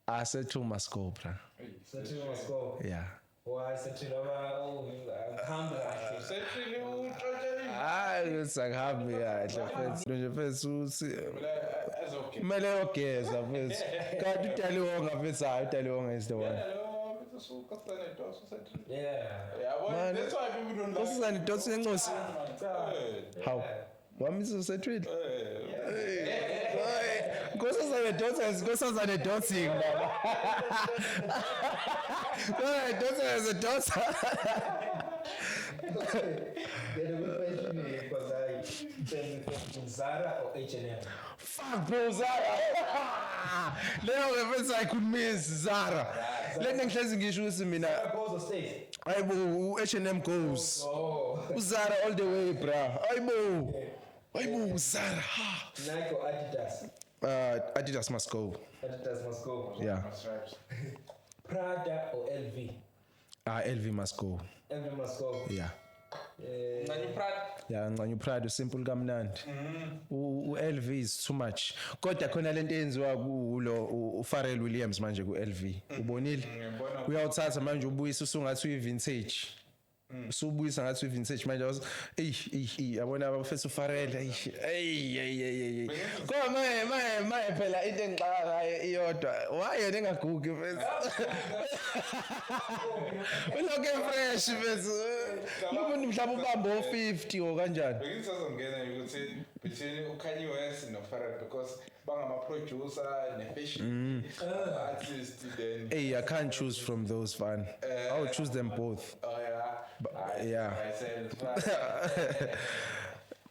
I said to must go bra Setrio must go. yeah Why setrio khamba kahle. sethile utshotsheli sakuhambi kahle mfethu nje mfethu uthi azokhe kumele yogeza mfethu kanti utaliwonga mfethu hayi utaliwonga is the one lo bisuka sana doso sethile Yeah. yabo Man, that's why people don't like usizani dotsi encosi how wami usetwile nkosazane dotsing baba dotsa Then we question because I Zara or H&M. fuck bro Zara leyo mfethu ayikhulumisi Zara lento ngihlezi ngisho ukuthi mina Goes or stays. ayibo u-H&M goes Oh. uzara all the way bra ayibo Zara ha Nike or Adidas. Adidas must go Adidas must go. yeah stripes Prada or LV. LV must go LV must go. yeah ngani pride ya Ncanyu Pride simple kamnandi u-LV is too much kodwa khona lento eyenziwa kulo uPharrell Williams manje ku-LV ubonile uyawuthatha manje ubuyisa usungathi uyi-vintage usubuyisa ngathi uyi-vintage manje yabona abafethu uPharrell kodwa maye phela into engixaka ngayo iyodwa why yena engagugi mfethu ulokhu fresh mfethu umuntu mhlawumbe ubamba o50 or kanjani bengisazongena ukuthi between uKanye West noPharrell because bangama-producer ne-fashion artist then I can't choose from those fun I'll choose them both yeah. I said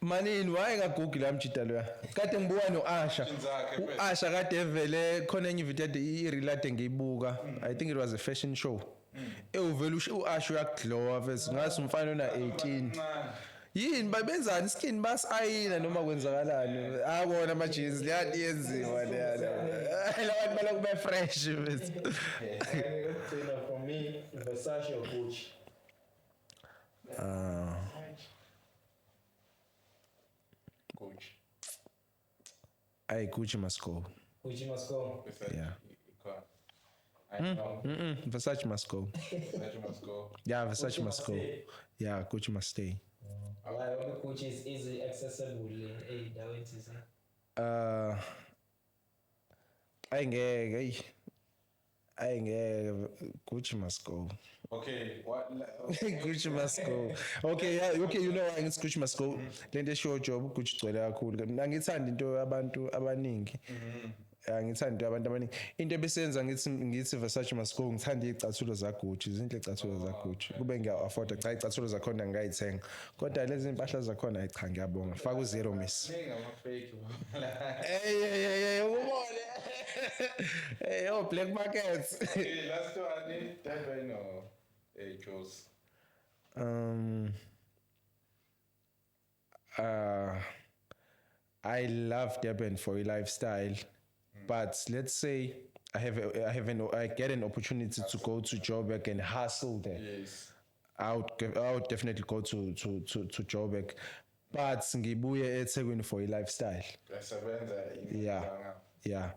manini wayengagugi la mjida loya kade ngibuka no-Asha zakhe, u-Asha kade evele khona enye ividiyo ade i-relate ngiyibuka I think it was a fashion show ewuvele u-Asha uyaglowa vese ngathi umfana ona-18 yini babenzani iskin basi-ayina noma kwenzakalani akona ama-jeans leyanto yenziwa labantu balokhu be-fresh vese For me, Versace or Gucci. Gucci Gucci must go Gucci must go. Yeah. I know Versace must go Versace must go yeah Versace must go yeah Gucci must stay Why Gucci is easy accessible ey'ndaweni thizeni. ayingeke Gucci must go okay what Gucci must go okay yeah okay you know why ngithi Gucci must go lento eshow job Gucci gcwele kakhulu mina ngithanda into abantu abaningi ngithanda into abantu abaningi into ebesenza ngithi Versace must go ngithanda izicathulo za Gucci izinhle izicathulo za Gucci kube ngiya afford cha izicathulo zakhona ngayithenga kodwa lezi impahla zakhona ayicha ngiyabonga faka u0 miss ngama-fake ubone oh black markets okay last one Durban or Jules I love Durban for a lifestyle, but let's say I get an opportunity to go to Joburg and hustle there. yes I would definitely go to Joburg, but ngibuye eThekwini for a lifestyle. yasebenza Yeah,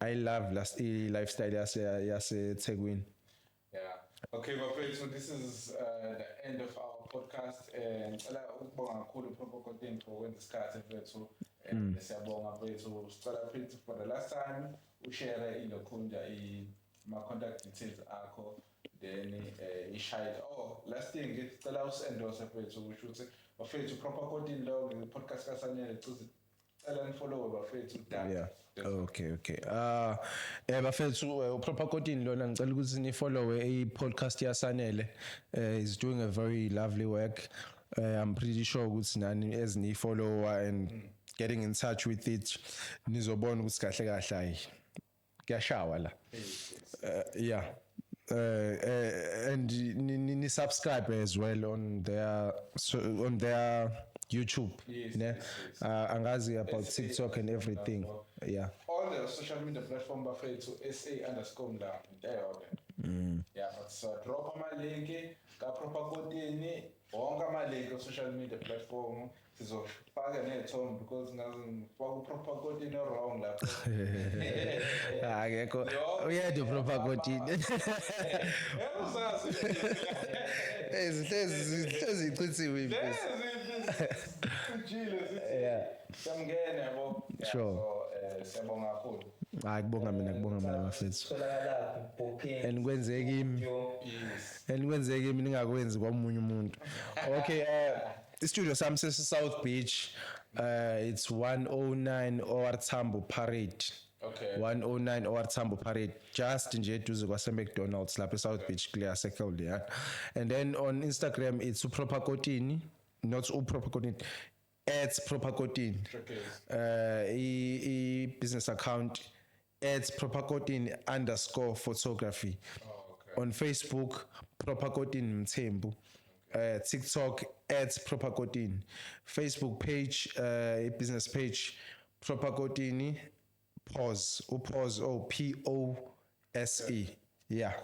I love lifestyle yase Thekwini. Yeah. Okay, bafethu, so this is the end of our podcast. Ngicela ukubonga kakhulu uPropo Content for when isikhathi mfethu Siyabonga mfethu, sicela mfethu for the last time ushare ilokhunja ma-contact details akho then ishayile. Oh, last thing ngicela usi-endorse mfethu usho ukuthi bafethu proper coding lo nge-podcast kaSanele cela nifollow bafethu Yeah. Okay. Bafethu uProper Coding lona ngicela ukuthi ni follow i-podcast yaSanele. He's doing a very lovely work. I'm pretty sure ukuthi nani as ni follower and getting in touch with it nizobona ukuthi kahle kahle ayi kuyashawa la. Yeah. And ni subscribe as well on their YouTube. Yes. Angazi about TikTok and everything. Yeah. All the social media platform bafethu SA_Mlambo yeah, but so drop ama-link ka-Proper Coding wonke ama-link social media platform sizofaka ney'thombe because ngazi ngifaka u-Proper Coding wrong lapho. Akekho uyedwa uProper Coding. Hlezi ichithiwe imfuzo. Yeah. Siyamngena yabo. Sure. So siyabonga kakhulu. Hayi kubonga mina bafethu. Tholakala booking. And kwenzeka kimi ningakwenzi kwamunye umuntu. Okay, the studio sami South Beach. It's 109 OR Tambo Parade. Okay. 109 OR Tambo Parade, just nje eduze kwase McDonald's lapha eSouth Beach Clear Circle there. And then on Instagram it's uProper Coding, not uProper Coding, @Proper Coding. Okay. Business account @Proper Coding _photography. Oh, okay. On Facebook Proper Coding Mthembu. TikTok @Proper Coding. Facebook page, business page Proper Coding. Pause POSE. Yeah.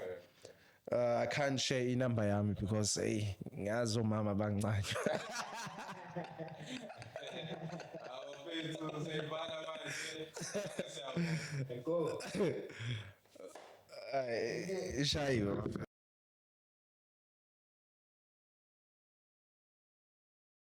I can't share a number yami because ngazo mama bancane. Awufethu seyibhala manje. Go. Ishayiwe.